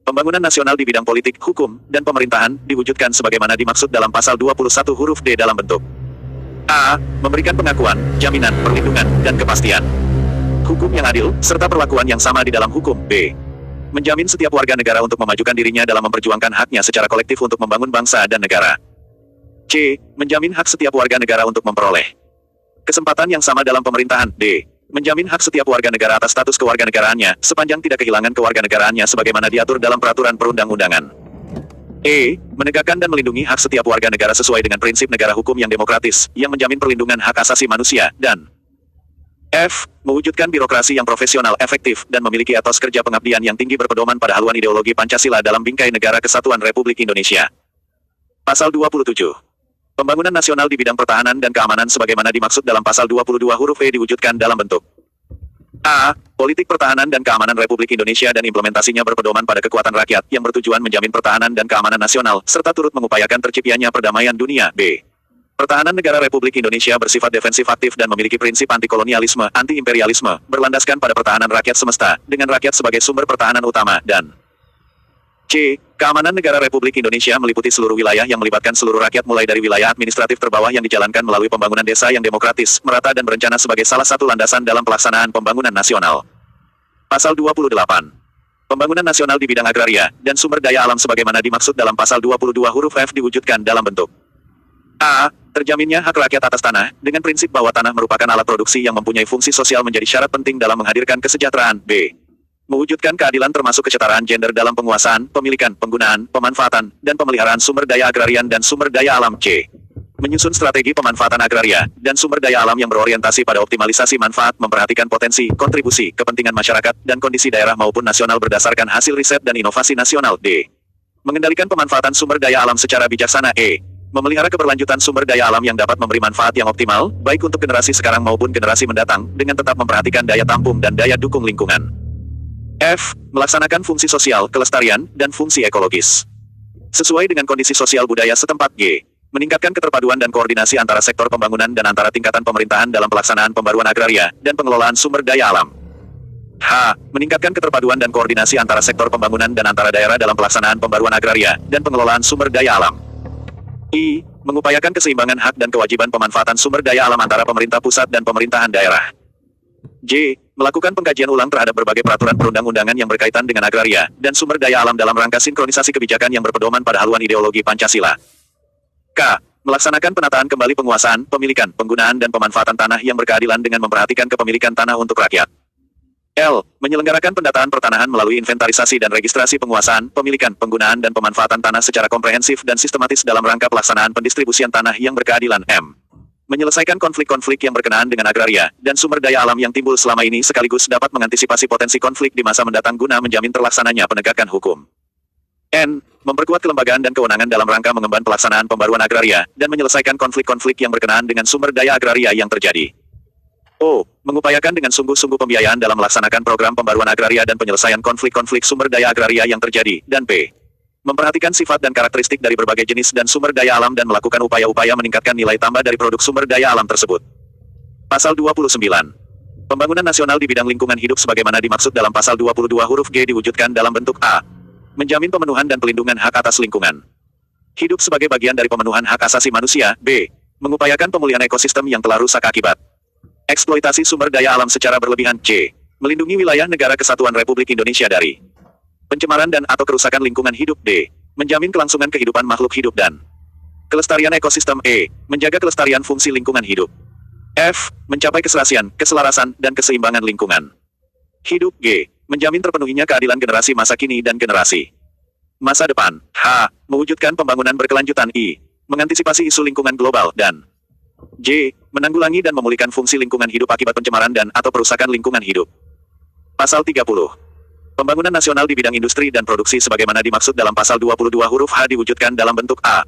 Pembangunan nasional di bidang politik, hukum, dan pemerintahan, diwujudkan sebagaimana dimaksud dalam pasal 21 huruf D dalam bentuk A. Memberikan pengakuan, jaminan, perlindungan, dan kepastian hukum yang adil, serta perlakuan yang sama di dalam hukum. B. Menjamin setiap warga negara untuk memajukan dirinya dalam memperjuangkan haknya secara kolektif untuk membangun bangsa dan negara. C. Menjamin hak setiap warga negara untuk memperoleh kesempatan yang sama dalam pemerintahan. D. Menjamin hak setiap warga negara atas status kewarganegaraannya, sepanjang tidak kehilangan kewarganegaraannya sebagaimana diatur dalam peraturan perundang-undangan. E. Menegakkan dan melindungi hak setiap warga negara sesuai dengan prinsip negara hukum yang demokratis, yang menjamin perlindungan hak asasi manusia, dan F. Mewujudkan birokrasi yang profesional, efektif, dan memiliki etos kerja pengabdian yang tinggi berpedoman pada haluan ideologi Pancasila dalam bingkai Negara Kesatuan Republik Indonesia. Pasal 27. Pembangunan nasional di bidang pertahanan dan keamanan sebagaimana dimaksud dalam pasal 22 huruf E diwujudkan dalam bentuk A. Politik pertahanan dan keamanan Republik Indonesia dan implementasinya berpedoman pada kekuatan rakyat yang bertujuan menjamin pertahanan dan keamanan nasional, serta turut mengupayakan terciptanya perdamaian dunia. B. Pertahanan negara Republik Indonesia bersifat defensif aktif dan memiliki prinsip anti-kolonialisme, anti-imperialisme, berlandaskan pada pertahanan rakyat semesta, dengan rakyat sebagai sumber pertahanan utama, dan C. Keamanan negara Republik Indonesia meliputi seluruh wilayah yang melibatkan seluruh rakyat mulai dari wilayah administratif terbawah yang dijalankan melalui pembangunan desa yang demokratis, merata dan berencana sebagai salah satu landasan dalam pelaksanaan pembangunan nasional. Pasal 28. Pembangunan nasional di bidang agraria dan sumber daya alam sebagaimana dimaksud dalam pasal 22 huruf F diwujudkan dalam bentuk A. Terjaminnya hak rakyat atas tanah, dengan prinsip bahwa tanah merupakan alat produksi yang mempunyai fungsi sosial menjadi syarat penting dalam menghadirkan kesejahteraan. B. Mewujudkan keadilan termasuk kesetaraan gender dalam penguasaan, pemilikan, penggunaan, pemanfaatan, dan pemeliharaan sumber daya agrarian dan sumber daya alam. C. Menyusun strategi pemanfaatan agraria dan sumber daya alam yang berorientasi pada optimalisasi manfaat, memperhatikan potensi, kontribusi, kepentingan masyarakat, dan kondisi daerah maupun nasional berdasarkan hasil riset dan inovasi nasional. D. Mengendalikan pemanfaatan sumber daya alam secara bijaksana. E. Memelihara keberlanjutan sumber daya alam yang dapat memberi manfaat yang optimal, baik untuk generasi sekarang maupun generasi mendatang, dengan tetap memperhatikan daya tampung dan daya dukung lingkungan. F. Melaksanakan fungsi sosial, kelestarian, dan fungsi ekologis sesuai dengan kondisi sosial budaya setempat. G. Meningkatkan keterpaduan dan koordinasi antara sektor pembangunan dan antara tingkatan pemerintahan dalam pelaksanaan pembaruan agraria dan pengelolaan sumber daya alam. H. Meningkatkan keterpaduan dan koordinasi antara sektor pembangunan dan antara daerah dalam pelaksanaan pembaruan agraria dan pengelolaan sumber daya alam. I. Mengupayakan keseimbangan hak dan kewajiban pemanfaatan sumber daya alam antara pemerintah pusat dan pemerintahan daerah. J. Melakukan pengkajian ulang terhadap berbagai peraturan perundang-undangan yang berkaitan dengan agraria dan sumber daya alam dalam rangka sinkronisasi kebijakan yang berpedoman pada haluan ideologi Pancasila. K. Melaksanakan penataan kembali penguasaan, pemilikan, penggunaan dan pemanfaatan tanah yang berkeadilan dengan memperhatikan kepemilikan tanah untuk rakyat. L. Menyelenggarakan pendataan pertanahan melalui inventarisasi dan registrasi penguasaan, pemilikan, penggunaan dan pemanfaatan tanah secara komprehensif dan sistematis dalam rangka pelaksanaan pendistribusian tanah yang berkeadilan. M. Menyelesaikan konflik-konflik yang berkenaan dengan agraria dan sumber daya alam yang timbul selama ini sekaligus dapat mengantisipasi potensi konflik di masa mendatang guna menjamin terlaksananya penegakan hukum. N. Memperkuat kelembagaan dan kewenangan dalam rangka mengemban pelaksanaan pembaruan agraria dan menyelesaikan konflik-konflik yang berkenaan dengan sumber daya agraria yang terjadi. O. Mengupayakan dengan sungguh-sungguh pembiayaan dalam melaksanakan program pembaruan agraria dan penyelesaian konflik-konflik sumber daya agraria yang terjadi. Dan P. Memperhatikan sifat dan karakteristik dari berbagai jenis dan sumber daya alam dan melakukan upaya-upaya meningkatkan nilai tambah dari produk sumber daya alam tersebut. Pasal 29. Pembangunan nasional di bidang lingkungan hidup sebagaimana dimaksud dalam pasal 22 huruf G diwujudkan dalam bentuk A. Menjamin pemenuhan dan pelindungan hak atas lingkungan hidup sebagai bagian dari pemenuhan hak asasi manusia. B. Mengupayakan pemulihan ekosistem yang telah rusak akibat eksploitasi sumber daya alam secara berlebihan. C. Melindungi wilayah negara kesatuan Republik Indonesia dari pencemaran dan atau kerusakan lingkungan hidup. D. Menjamin kelangsungan kehidupan makhluk hidup dan kelestarian ekosistem. E. Menjaga kelestarian fungsi lingkungan hidup. F. Mencapai keselarasan, dan keseimbangan lingkungan hidup. G. Menjamin terpenuhinya keadilan generasi masa kini dan generasi masa depan. H. Mewujudkan pembangunan berkelanjutan. I. Mengantisipasi isu lingkungan global. Dan J. Menanggulangi dan memulihkan fungsi lingkungan hidup akibat pencemaran dan atau perusakan lingkungan hidup. Pasal 30. Pembangunan nasional di bidang industri dan produksi sebagaimana dimaksud dalam pasal 22 huruf H diwujudkan dalam bentuk A.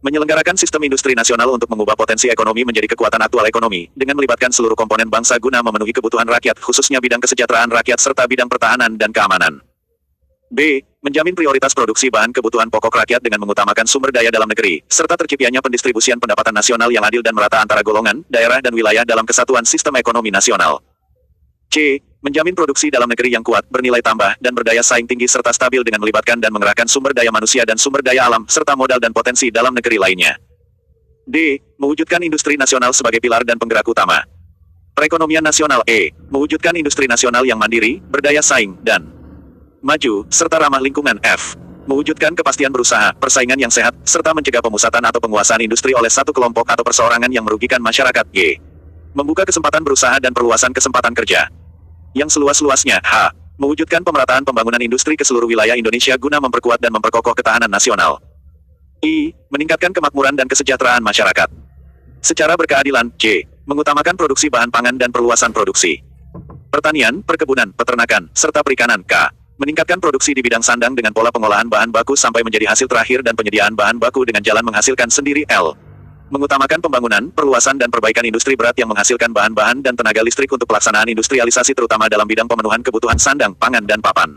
Menyelenggarakan sistem industri nasional untuk mengubah potensi ekonomi menjadi kekuatan aktual ekonomi, dengan melibatkan seluruh komponen bangsa guna memenuhi kebutuhan rakyat, khususnya bidang kesejahteraan rakyat serta bidang pertahanan dan keamanan. B. Menjamin prioritas produksi bahan kebutuhan pokok rakyat dengan mengutamakan sumber daya dalam negeri, serta terciptanya pendistribusian pendapatan nasional yang adil dan merata antara golongan, daerah dan wilayah dalam kesatuan sistem ekonomi nasional. C. Menjamin produksi dalam negeri yang kuat, bernilai tambah, dan berdaya saing tinggi serta stabil dengan melibatkan dan mengerahkan sumber daya manusia dan sumber daya alam, serta modal dan potensi dalam negeri lainnya. D. Mewujudkan industri nasional sebagai pilar dan penggerak utama perekonomian nasional. E. Mewujudkan industri nasional yang mandiri, berdaya saing, dan maju, serta ramah lingkungan. F. Mewujudkan kepastian berusaha, persaingan yang sehat, serta mencegah pemusatan atau penguasaan industri oleh satu kelompok atau perseorangan yang merugikan masyarakat. G. Membuka kesempatan berusaha dan perluasan kesempatan kerja. Yang seluas-luasnya. H. Mewujudkan pemerataan pembangunan industri ke seluruh wilayah Indonesia guna memperkuat dan memperkokoh ketahanan nasional. I. Meningkatkan kemakmuran dan kesejahteraan masyarakat. Secara berkeadilan. J. Mengutamakan produksi bahan pangan dan perluasan produksi. Pertanian, perkebunan, peternakan, serta perikanan. K. Meningkatkan produksi di bidang sandang dengan pola pengolahan bahan baku sampai menjadi hasil terakhir dan penyediaan bahan baku dengan jalan menghasilkan sendiri. L. Mengutamakan pembangunan, perluasan dan perbaikan industri berat yang menghasilkan bahan-bahan dan tenaga listrik untuk pelaksanaan industrialisasi terutama dalam bidang pemenuhan kebutuhan sandang, pangan dan papan.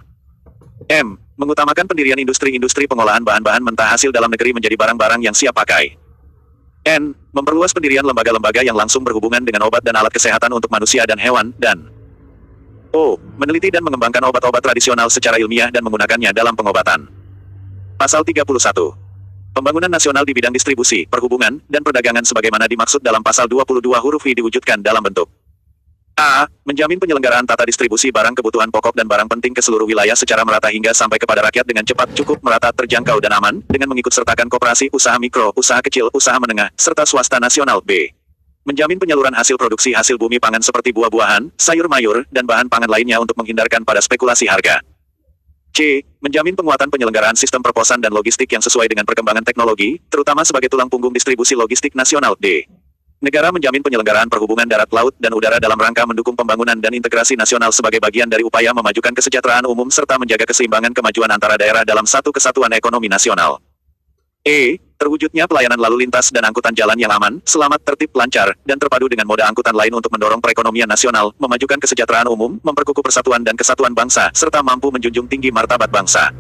M. Mengutamakan pendirian industri-industri pengolahan bahan-bahan mentah hasil dalam negeri menjadi barang-barang yang siap pakai. N. Memperluas pendirian lembaga-lembaga yang langsung berhubungan dengan obat dan alat kesehatan untuk manusia dan hewan, dan O. Meneliti dan mengembangkan obat-obat tradisional secara ilmiah dan menggunakannya dalam pengobatan. Pasal 31. Pembangunan nasional di bidang distribusi, perhubungan, dan perdagangan sebagaimana dimaksud dalam pasal 22 huruf I diwujudkan dalam bentuk A. Menjamin penyelenggaraan tata distribusi barang kebutuhan pokok dan barang penting ke seluruh wilayah secara merata hingga sampai kepada rakyat dengan cepat, cukup, merata, terjangkau dan aman, dengan mengikut sertakan koperasi, usaha mikro, usaha kecil, usaha menengah, serta swasta nasional. B. Menjamin penyaluran hasil produksi hasil bumi pangan seperti buah-buahan, sayur-mayur, dan bahan pangan lainnya untuk menghindarkan pada spekulasi harga. C. Menjamin penguatan penyelenggaraan sistem perposan dan logistik yang sesuai dengan perkembangan teknologi, terutama sebagai tulang punggung distribusi logistik nasional. D. Negara menjamin penyelenggaraan perhubungan darat, laut, dan udara dalam rangka mendukung pembangunan dan integrasi nasional sebagai bagian dari upaya memajukan kesejahteraan umum serta menjaga keseimbangan kemajuan antara daerah dalam satu kesatuan ekonomi nasional. E. Terwujudnya pelayanan lalu lintas dan angkutan jalan yang aman, selamat, tertib, lancar, dan terpadu dengan moda angkutan lain untuk mendorong perekonomian nasional, memajukan kesejahteraan umum, memperkukuh persatuan dan kesatuan bangsa, serta mampu menjunjung tinggi martabat bangsa.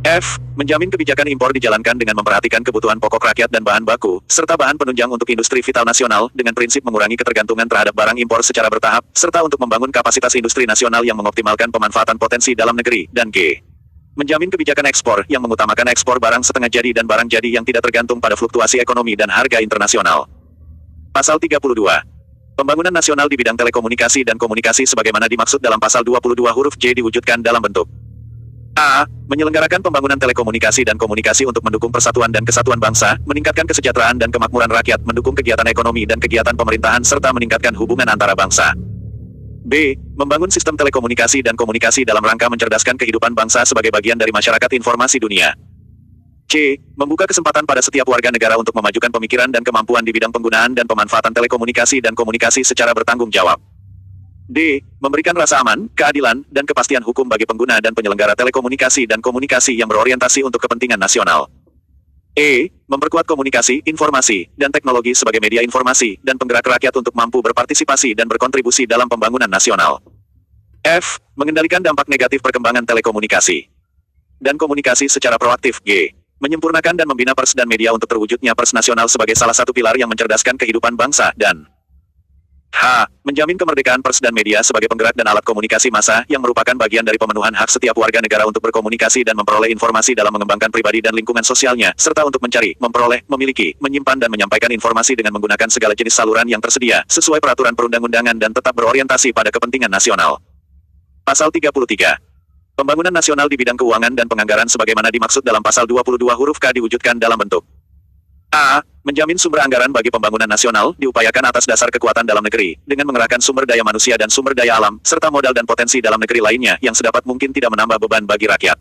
F. Menjamin kebijakan impor dijalankan dengan memperhatikan kebutuhan pokok rakyat dan bahan baku, serta bahan penunjang untuk industri vital nasional, dengan prinsip mengurangi ketergantungan terhadap barang impor secara bertahap, serta untuk membangun kapasitas industri nasional yang mengoptimalkan pemanfaatan potensi dalam negeri. Dan G. Menjamin kebijakan ekspor yang mengutamakan ekspor barang setengah jadi dan barang jadi yang tidak tergantung pada fluktuasi ekonomi dan harga internasional. Pasal 32. Pembangunan nasional di bidang telekomunikasi dan komunikasi sebagaimana dimaksud dalam pasal 22 huruf J diwujudkan dalam bentuk A. Menyelenggarakan pembangunan telekomunikasi dan komunikasi untuk mendukung persatuan dan kesatuan bangsa, meningkatkan kesejahteraan dan kemakmuran rakyat, mendukung kegiatan ekonomi dan kegiatan pemerintahan serta meningkatkan hubungan antara bangsa. B. Membangun sistem telekomunikasi dan komunikasi dalam rangka mencerdaskan kehidupan bangsa sebagai bagian dari masyarakat informasi dunia. C. Membuka kesempatan pada setiap warga negara untuk memajukan pemikiran dan kemampuan di bidang penggunaan dan pemanfaatan telekomunikasi dan komunikasi secara bertanggung jawab. D. Memberikan rasa aman, keadilan, dan kepastian hukum bagi pengguna dan penyelenggara telekomunikasi dan komunikasi yang berorientasi untuk kepentingan nasional. E. Memperkuat komunikasi, informasi, dan teknologi sebagai media informasi dan penggerak rakyat untuk mampu berpartisipasi dan berkontribusi dalam pembangunan nasional. F. Mengendalikan dampak negatif perkembangan telekomunikasi dan komunikasi secara proaktif. G. Menyempurnakan dan membina pers dan media untuk terwujudnya pers nasional sebagai salah satu pilar yang mencerdaskan kehidupan bangsa. Dan H. Menjamin kemerdekaan pers dan media sebagai penggerak dan alat komunikasi massa yang merupakan bagian dari pemenuhan hak setiap warga negara untuk berkomunikasi dan memperoleh informasi dalam mengembangkan pribadi dan lingkungan sosialnya, serta untuk mencari, memperoleh, memiliki, menyimpan dan menyampaikan informasi dengan menggunakan segala jenis saluran yang tersedia, sesuai peraturan perundang-undangan dan tetap berorientasi pada kepentingan nasional. Pasal 33. Pembangunan nasional di bidang keuangan dan penganggaran sebagaimana dimaksud dalam pasal 22 huruf K diwujudkan dalam bentuk A. Menjamin sumber anggaran bagi pembangunan nasional diupayakan atas dasar kekuatan dalam negeri, dengan mengerahkan sumber daya manusia dan sumber daya alam, serta modal dan potensi dalam negeri lainnya yang sedapat mungkin tidak menambah beban bagi rakyat.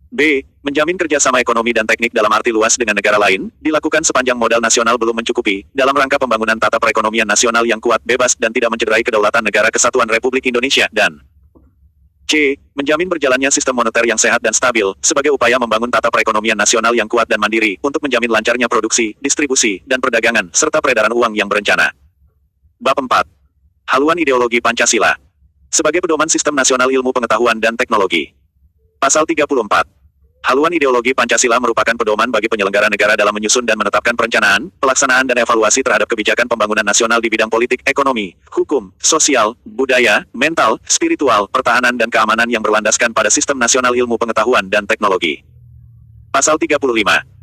B. Menjamin kerjasama ekonomi dan teknik dalam arti luas dengan negara lain, dilakukan sepanjang modal nasional belum mencukupi, dalam rangka pembangunan tata perekonomian nasional yang kuat, bebas, dan tidak mencederai kedaulatan negara kesatuan Republik Indonesia. Dan C. Menjamin berjalannya sistem moneter yang sehat dan stabil, sebagai upaya membangun tata perekonomian nasional yang kuat dan mandiri, untuk menjamin lancarnya produksi, distribusi, dan perdagangan, serta peredaran uang yang berencana. Bab 4. Haluan ideologi Pancasila sebagai pedoman sistem nasional ilmu pengetahuan dan teknologi. Pasal 34. Haluan ideologi Pancasila merupakan pedoman bagi penyelenggara negara dalam menyusun dan menetapkan perencanaan, pelaksanaan dan evaluasi terhadap kebijakan pembangunan nasional di bidang politik, ekonomi, hukum, sosial, budaya, mental, spiritual, pertahanan dan keamanan yang berlandaskan pada sistem nasional ilmu pengetahuan dan teknologi. Pasal 35.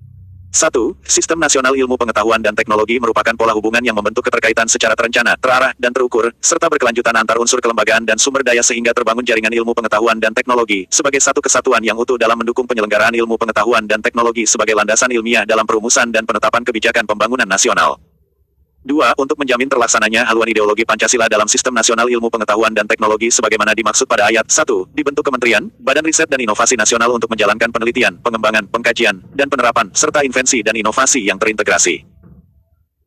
1. Sistem nasional ilmu pengetahuan dan teknologi merupakan pola hubungan yang membentuk keterkaitan secara terencana, terarah, dan terukur, serta berkelanjutan antar unsur kelembagaan dan sumber daya sehingga terbangun jaringan ilmu pengetahuan dan teknologi, sebagai satu kesatuan yang utuh dalam mendukung penyelenggaraan ilmu pengetahuan dan teknologi sebagai landasan ilmiah dalam perumusan dan penetapan kebijakan pembangunan nasional. 2. Untuk menjamin terlaksananya haluan ideologi Pancasila dalam sistem nasional ilmu pengetahuan dan teknologi sebagaimana dimaksud pada ayat 1, dibentuk Kementerian, Badan Riset dan Inovasi Nasional untuk menjalankan penelitian, pengembangan, pengkajian, dan penerapan, serta invensi dan inovasi yang terintegrasi.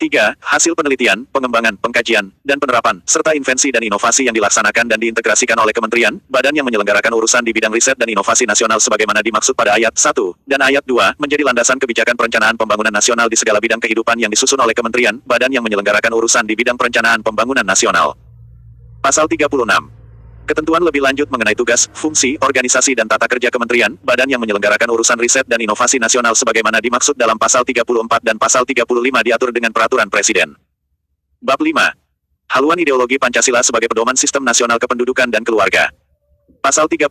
3. Hasil penelitian, pengembangan, pengkajian, dan penerapan, serta invensi dan inovasi yang dilaksanakan dan diintegrasikan oleh Kementerian, Badan yang menyelenggarakan urusan di bidang riset dan inovasi nasional sebagaimana dimaksud pada ayat 1, dan ayat 2, menjadi landasan kebijakan perencanaan pembangunan nasional di segala bidang kehidupan yang disusun oleh Kementerian, Badan yang menyelenggarakan urusan di bidang perencanaan pembangunan nasional. Pasal 36. Ketentuan lebih lanjut mengenai tugas, fungsi, organisasi dan tata kerja Kementerian, Badan yang menyelenggarakan urusan riset dan inovasi nasional sebagaimana dimaksud dalam Pasal 34 dan Pasal 35 diatur dengan Peraturan Presiden. Bab 5. Haluan ideologi Pancasila sebagai pedoman sistem nasional kependudukan dan keluarga. Pasal 37.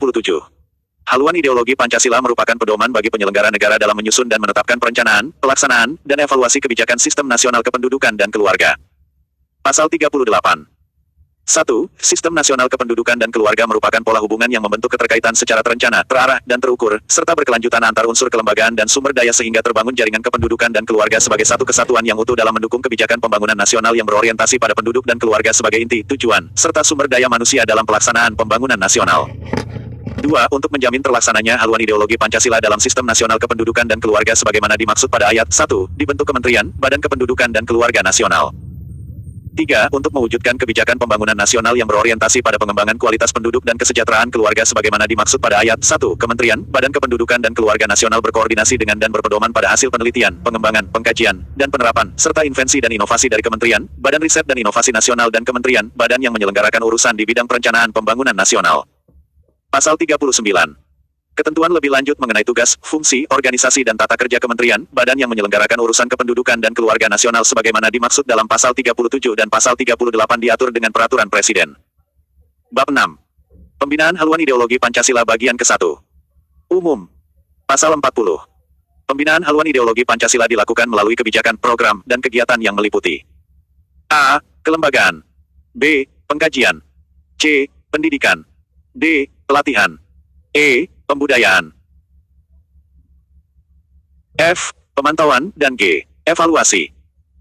Haluan ideologi Pancasila merupakan pedoman bagi penyelenggara negara dalam menyusun dan menetapkan perencanaan, pelaksanaan, dan evaluasi kebijakan sistem nasional kependudukan dan keluarga. Pasal 38. 1. Sistem nasional kependudukan dan keluarga merupakan pola hubungan yang membentuk keterkaitan secara terencana, terarah, dan terukur, serta berkelanjutan antar unsur kelembagaan dan sumber daya sehingga terbangun jaringan kependudukan dan keluarga sebagai satu kesatuan yang utuh dalam mendukung kebijakan pembangunan nasional yang berorientasi pada penduduk dan keluarga sebagai inti, tujuan, serta sumber daya manusia dalam pelaksanaan pembangunan nasional. 2. Untuk menjamin terlaksananya haluan ideologi Pancasila dalam sistem nasional kependudukan dan keluarga sebagaimana dimaksud pada ayat 1, dibentuk Kementerian, Badan Kependudukan dan Keluarga Nasional. 3. Untuk mewujudkan kebijakan pembangunan nasional yang berorientasi pada pengembangan kualitas penduduk dan kesejahteraan keluarga sebagaimana dimaksud pada ayat 1, Kementerian, Badan Kependudukan dan Keluarga Nasional berkoordinasi dengan dan berpedoman pada hasil penelitian, pengembangan, pengkajian, dan penerapan, serta invensi dan inovasi dari Kementerian, Badan Riset dan Inovasi Nasional dan Kementerian, Badan yang menyelenggarakan urusan di bidang perencanaan pembangunan nasional. Pasal 39. Ketentuan lebih lanjut mengenai tugas, fungsi, organisasi dan tata kerja Kementerian, Badan yang menyelenggarakan urusan kependudukan dan keluarga nasional sebagaimana dimaksud dalam Pasal 37 dan Pasal 38 diatur dengan Peraturan Presiden. Bab 6. Pembinaan haluan ideologi Pancasila bagian ke-1. Umum. Pasal 40. Pembinaan haluan ideologi Pancasila dilakukan melalui kebijakan, program, dan kegiatan yang meliputi A. Kelembagaan. B. Pengkajian. C. Pendidikan. D. Pelatihan. E. Pembudayaan. F. Pemantauan, dan G. Evaluasi.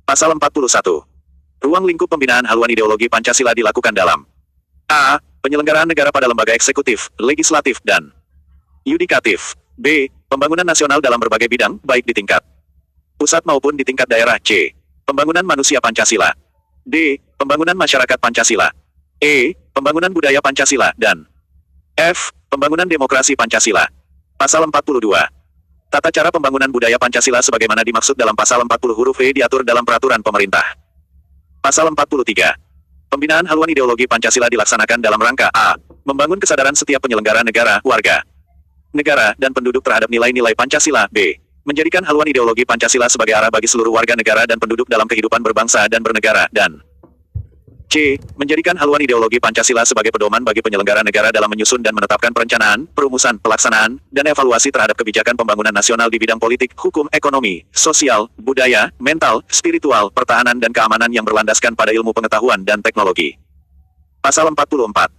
Pasal 41. Ruang lingkup pembinaan haluan ideologi Pancasila dilakukan dalam A. Penyelenggaraan negara pada lembaga eksekutif, legislatif, dan yudikatif. B. Pembangunan nasional dalam berbagai bidang, baik di tingkat pusat maupun di tingkat daerah. C. Pembangunan manusia Pancasila. D. Pembangunan masyarakat Pancasila. E. Pembangunan budaya Pancasila, dan F. Pembangunan demokrasi Pancasila. Pasal 42. Tata cara pembangunan budaya Pancasila sebagaimana dimaksud dalam Pasal 40 huruf E diatur dalam Peraturan Pemerintah. Pasal 43. Pembinaan haluan ideologi Pancasila dilaksanakan dalam rangka A. Membangun kesadaran setiap penyelenggara negara, warga negara, dan penduduk terhadap nilai-nilai Pancasila. B. Menjadikan haluan ideologi Pancasila sebagai arah bagi seluruh warga negara dan penduduk dalam kehidupan berbangsa dan bernegara, dan C. Menjadikan haluan ideologi Pancasila sebagai pedoman bagi penyelenggara negara dalam menyusun dan menetapkan perencanaan, perumusan, pelaksanaan, dan evaluasi terhadap kebijakan pembangunan nasional di bidang politik, hukum, ekonomi, sosial, budaya, mental, spiritual, pertahanan dan keamanan yang berlandaskan pada ilmu pengetahuan dan teknologi. Pasal 44.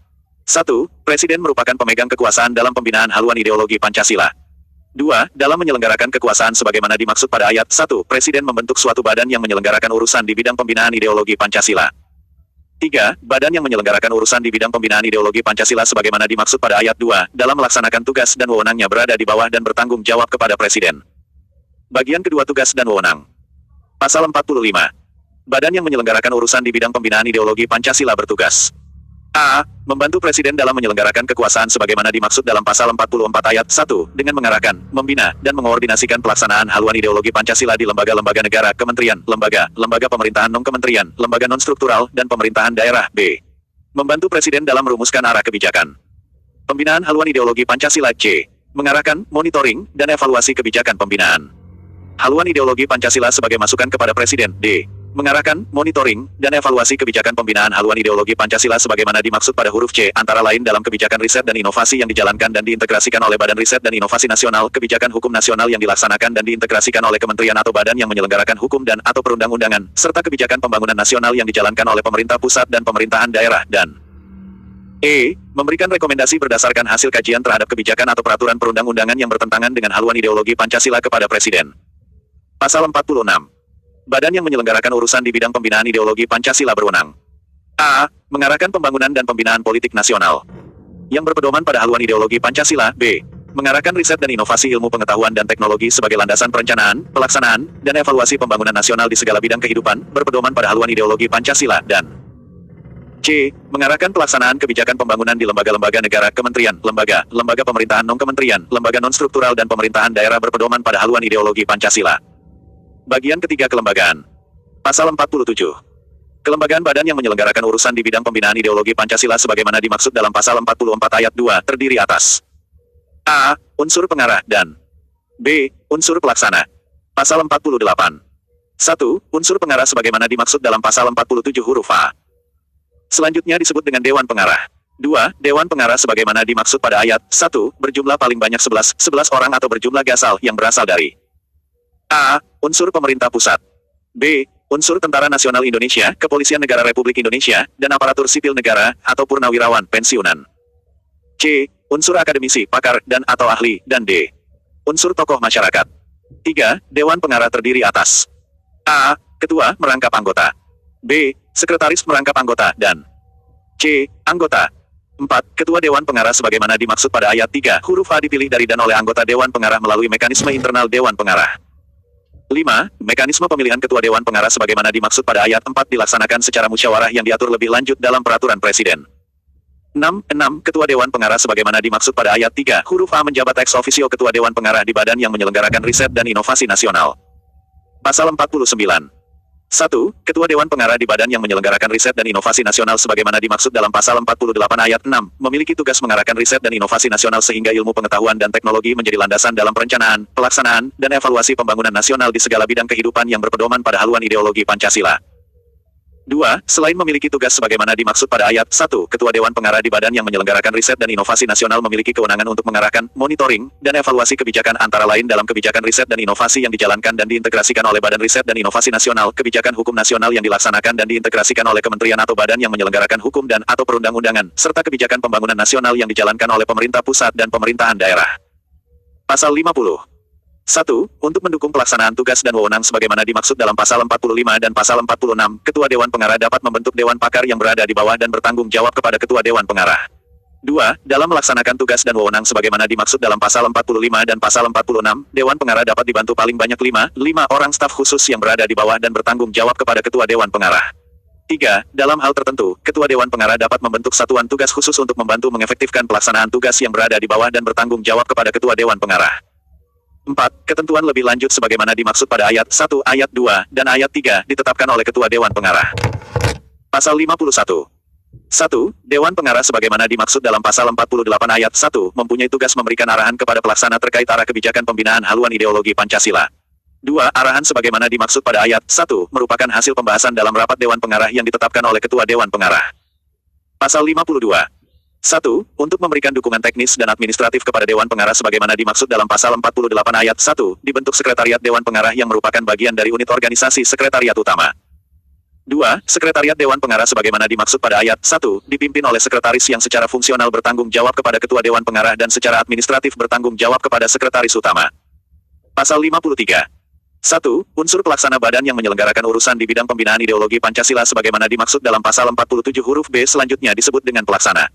1. Presiden merupakan pemegang kekuasaan dalam pembinaan haluan ideologi Pancasila. 2. Dalam menyelenggarakan kekuasaan sebagaimana dimaksud pada ayat 1, Presiden membentuk suatu badan yang menyelenggarakan urusan di bidang pembinaan ideologi Pancasila. 3. Badan yang menyelenggarakan urusan di bidang pembinaan ideologi Pancasila sebagaimana dimaksud pada ayat 2, dalam melaksanakan tugas dan wewenangnya berada di bawah dan bertanggung jawab kepada Presiden. Bagian kedua tugas dan wewenang. Pasal 45. Badan yang menyelenggarakan urusan di bidang pembinaan ideologi Pancasila bertugas A. Membantu Presiden dalam menyelenggarakan kekuasaan sebagaimana dimaksud dalam Pasal 44 ayat 1, dengan mengarahkan, membina, dan mengordinasikan pelaksanaan haluan ideologi Pancasila di lembaga-lembaga negara, kementerian, lembaga pemerintahan non-kementerian, lembaga non-struktural, dan pemerintahan daerah. B. Membantu Presiden dalam merumuskan arah kebijakan pembinaan haluan ideologi Pancasila. C. Mengarahkan, monitoring, dan evaluasi kebijakan pembinaan haluan ideologi Pancasila sebagai masukan kepada Presiden. D. Mengarahkan, monitoring, dan evaluasi kebijakan pembinaan haluan ideologi Pancasila sebagaimana dimaksud pada huruf C, antara lain dalam kebijakan riset dan inovasi yang dijalankan dan diintegrasikan oleh Badan Riset dan Inovasi Nasional, kebijakan hukum nasional yang dilaksanakan dan diintegrasikan oleh kementerian atau badan yang menyelenggarakan hukum dan atau perundang-undangan, serta kebijakan pembangunan nasional yang dijalankan oleh pemerintah pusat dan pemerintahan daerah, dan E. Memberikan rekomendasi berdasarkan hasil kajian terhadap kebijakan atau peraturan perundang-undangan yang bertentangan dengan haluan ideologi Pancasila kepada Presiden. Pasal 46. Badan yang menyelenggarakan urusan di bidang pembinaan ideologi Pancasila berwenang. A. Mengarahkan pembangunan dan pembinaan politik nasional yang berpedoman pada haluan ideologi Pancasila. B. Mengarahkan riset dan inovasi ilmu pengetahuan dan teknologi sebagai landasan perencanaan, pelaksanaan, dan evaluasi pembangunan nasional di segala bidang kehidupan, berpedoman pada haluan ideologi Pancasila. Dan C. Mengarahkan pelaksanaan kebijakan pembangunan di lembaga-lembaga negara, kementerian, lembaga pemerintahan non-kementerian, lembaga non-struktural dan pemerintahan daerah berpedoman pada haluan ideologi Pancasila. Bagian ketiga kelembagaan. Pasal 47. Kelembagaan badan yang menyelenggarakan urusan di bidang pembinaan ideologi Pancasila sebagaimana dimaksud dalam pasal 44 ayat 2 terdiri atas A. Unsur pengarah dan B. Unsur pelaksana. Pasal 48. 1. Unsur pengarah sebagaimana dimaksud dalam pasal 47 huruf A. Selanjutnya disebut dengan Dewan Pengarah. 2. Dewan Pengarah sebagaimana dimaksud pada ayat 1, berjumlah paling banyak 11 orang atau berjumlah gasal yang berasal dari A. Unsur pemerintah pusat. B. Unsur Tentara Nasional Indonesia, Kepolisian Negara Republik Indonesia, dan aparatur sipil negara, atau purnawirawan pensiunan. C. Unsur akademisi, pakar, dan atau ahli, dan D. Unsur tokoh masyarakat. 3. Dewan Pengarah terdiri atas A. Ketua, merangkap anggota. B. Sekretaris merangkap anggota, dan C. Anggota. 4. Ketua Dewan Pengarah sebagaimana dimaksud pada ayat 3, huruf A dipilih dari dan oleh anggota Dewan Pengarah melalui mekanisme internal Dewan Pengarah. 5. Mekanisme pemilihan Ketua Dewan Pengarah sebagaimana dimaksud pada ayat 4 dilaksanakan secara musyawarah yang diatur lebih lanjut dalam Peraturan Presiden. 6. Ketua Dewan Pengarah sebagaimana dimaksud pada ayat 3, huruf A menjabat ex officio Ketua Dewan Pengarah di badan yang menyelenggarakan riset dan inovasi nasional. Pasal 49. 1. Ketua Dewan Pengarah di badan yang menyelenggarakan riset dan inovasi nasional sebagaimana dimaksud dalam pasal 48 ayat 6, memiliki tugas mengarahkan riset dan inovasi nasional sehingga ilmu pengetahuan dan teknologi menjadi landasan dalam perencanaan, pelaksanaan, dan evaluasi pembangunan nasional di segala bidang kehidupan yang berpedoman pada haluan ideologi Pancasila. 2. Selain memiliki tugas sebagaimana dimaksud pada ayat 1, Ketua Dewan Pengarah di badan yang menyelenggarakan riset dan inovasi nasional memiliki kewenangan untuk mengarahkan, monitoring, dan evaluasi kebijakan antara lain dalam kebijakan riset dan inovasi yang dijalankan dan diintegrasikan oleh Badan Riset dan Inovasi Nasional, kebijakan hukum nasional yang dilaksanakan dan diintegrasikan oleh kementerian atau badan yang menyelenggarakan hukum dan atau perundang-undangan, serta kebijakan pembangunan nasional yang dijalankan oleh pemerintah pusat dan pemerintahan daerah. Pasal 50. 1. Untuk mendukung pelaksanaan tugas dan wewenang sebagaimana dimaksud dalam pasal 45 dan pasal 46, Ketua Dewan Pengarah dapat membentuk Dewan Pakar yang berada di bawah dan bertanggung jawab kepada Ketua Dewan Pengarah. 2. Dalam melaksanakan tugas dan wewenang sebagaimana dimaksud dalam pasal 45 dan pasal 46, Dewan Pengarah dapat dibantu paling banyak 5 orang staf khusus yang berada di bawah dan bertanggung jawab kepada Ketua Dewan Pengarah. 3. Dalam hal tertentu, Ketua Dewan Pengarah dapat membentuk satuan tugas khusus untuk membantu mengefektifkan pelaksanaan tugas yang berada di bawah dan bertanggung jawab kepada Ketua Dewan Pengarah. 4. Ketentuan lebih lanjut sebagaimana dimaksud pada ayat 1, ayat 2, dan ayat 3 ditetapkan oleh Ketua Dewan Pengarah. Pasal 51. 1. Dewan Pengarah sebagaimana dimaksud dalam pasal 48 ayat 1 mempunyai tugas memberikan arahan kepada pelaksana terkait arah kebijakan pembinaan haluan ideologi Pancasila. 2. Arahan sebagaimana dimaksud pada ayat 1 merupakan hasil pembahasan dalam rapat Dewan Pengarah yang ditetapkan oleh Ketua Dewan Pengarah. Pasal 52. 1. Untuk memberikan dukungan teknis dan administratif kepada Dewan Pengarah sebagaimana dimaksud dalam pasal 48 ayat 1, dibentuk Sekretariat Dewan Pengarah yang merupakan bagian dari unit organisasi Sekretariat Utama. 2. Sekretariat Dewan Pengarah sebagaimana dimaksud pada ayat 1, dipimpin oleh sekretaris yang secara fungsional bertanggung jawab kepada Ketua Dewan Pengarah dan secara administratif bertanggung jawab kepada Sekretaris Utama. Pasal 53. 1. Unsur pelaksana badan yang menyelenggarakan urusan di bidang pembinaan ideologi Pancasila sebagaimana dimaksud dalam pasal 47 huruf B selanjutnya disebut dengan pelaksana.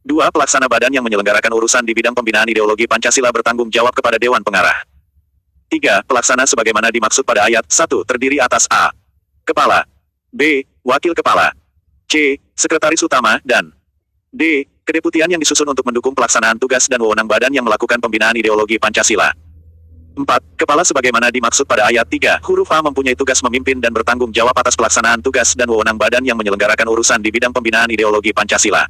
2. Pelaksana badan yang menyelenggarakan urusan di bidang pembinaan ideologi Pancasila bertanggung jawab kepada Dewan Pengarah. 3. Pelaksana sebagaimana dimaksud pada ayat 1 terdiri atas A. Kepala, B. Wakil Kepala, C. Sekretaris Utama, dan D. Kedeputian yang disusun untuk mendukung pelaksanaan tugas dan wewenang badan yang melakukan pembinaan ideologi Pancasila. 4. Kepala sebagaimana dimaksud pada ayat 3 huruf A mempunyai tugas memimpin dan bertanggung jawab atas pelaksanaan tugas dan wewenang badan yang menyelenggarakan urusan di bidang pembinaan ideologi Pancasila.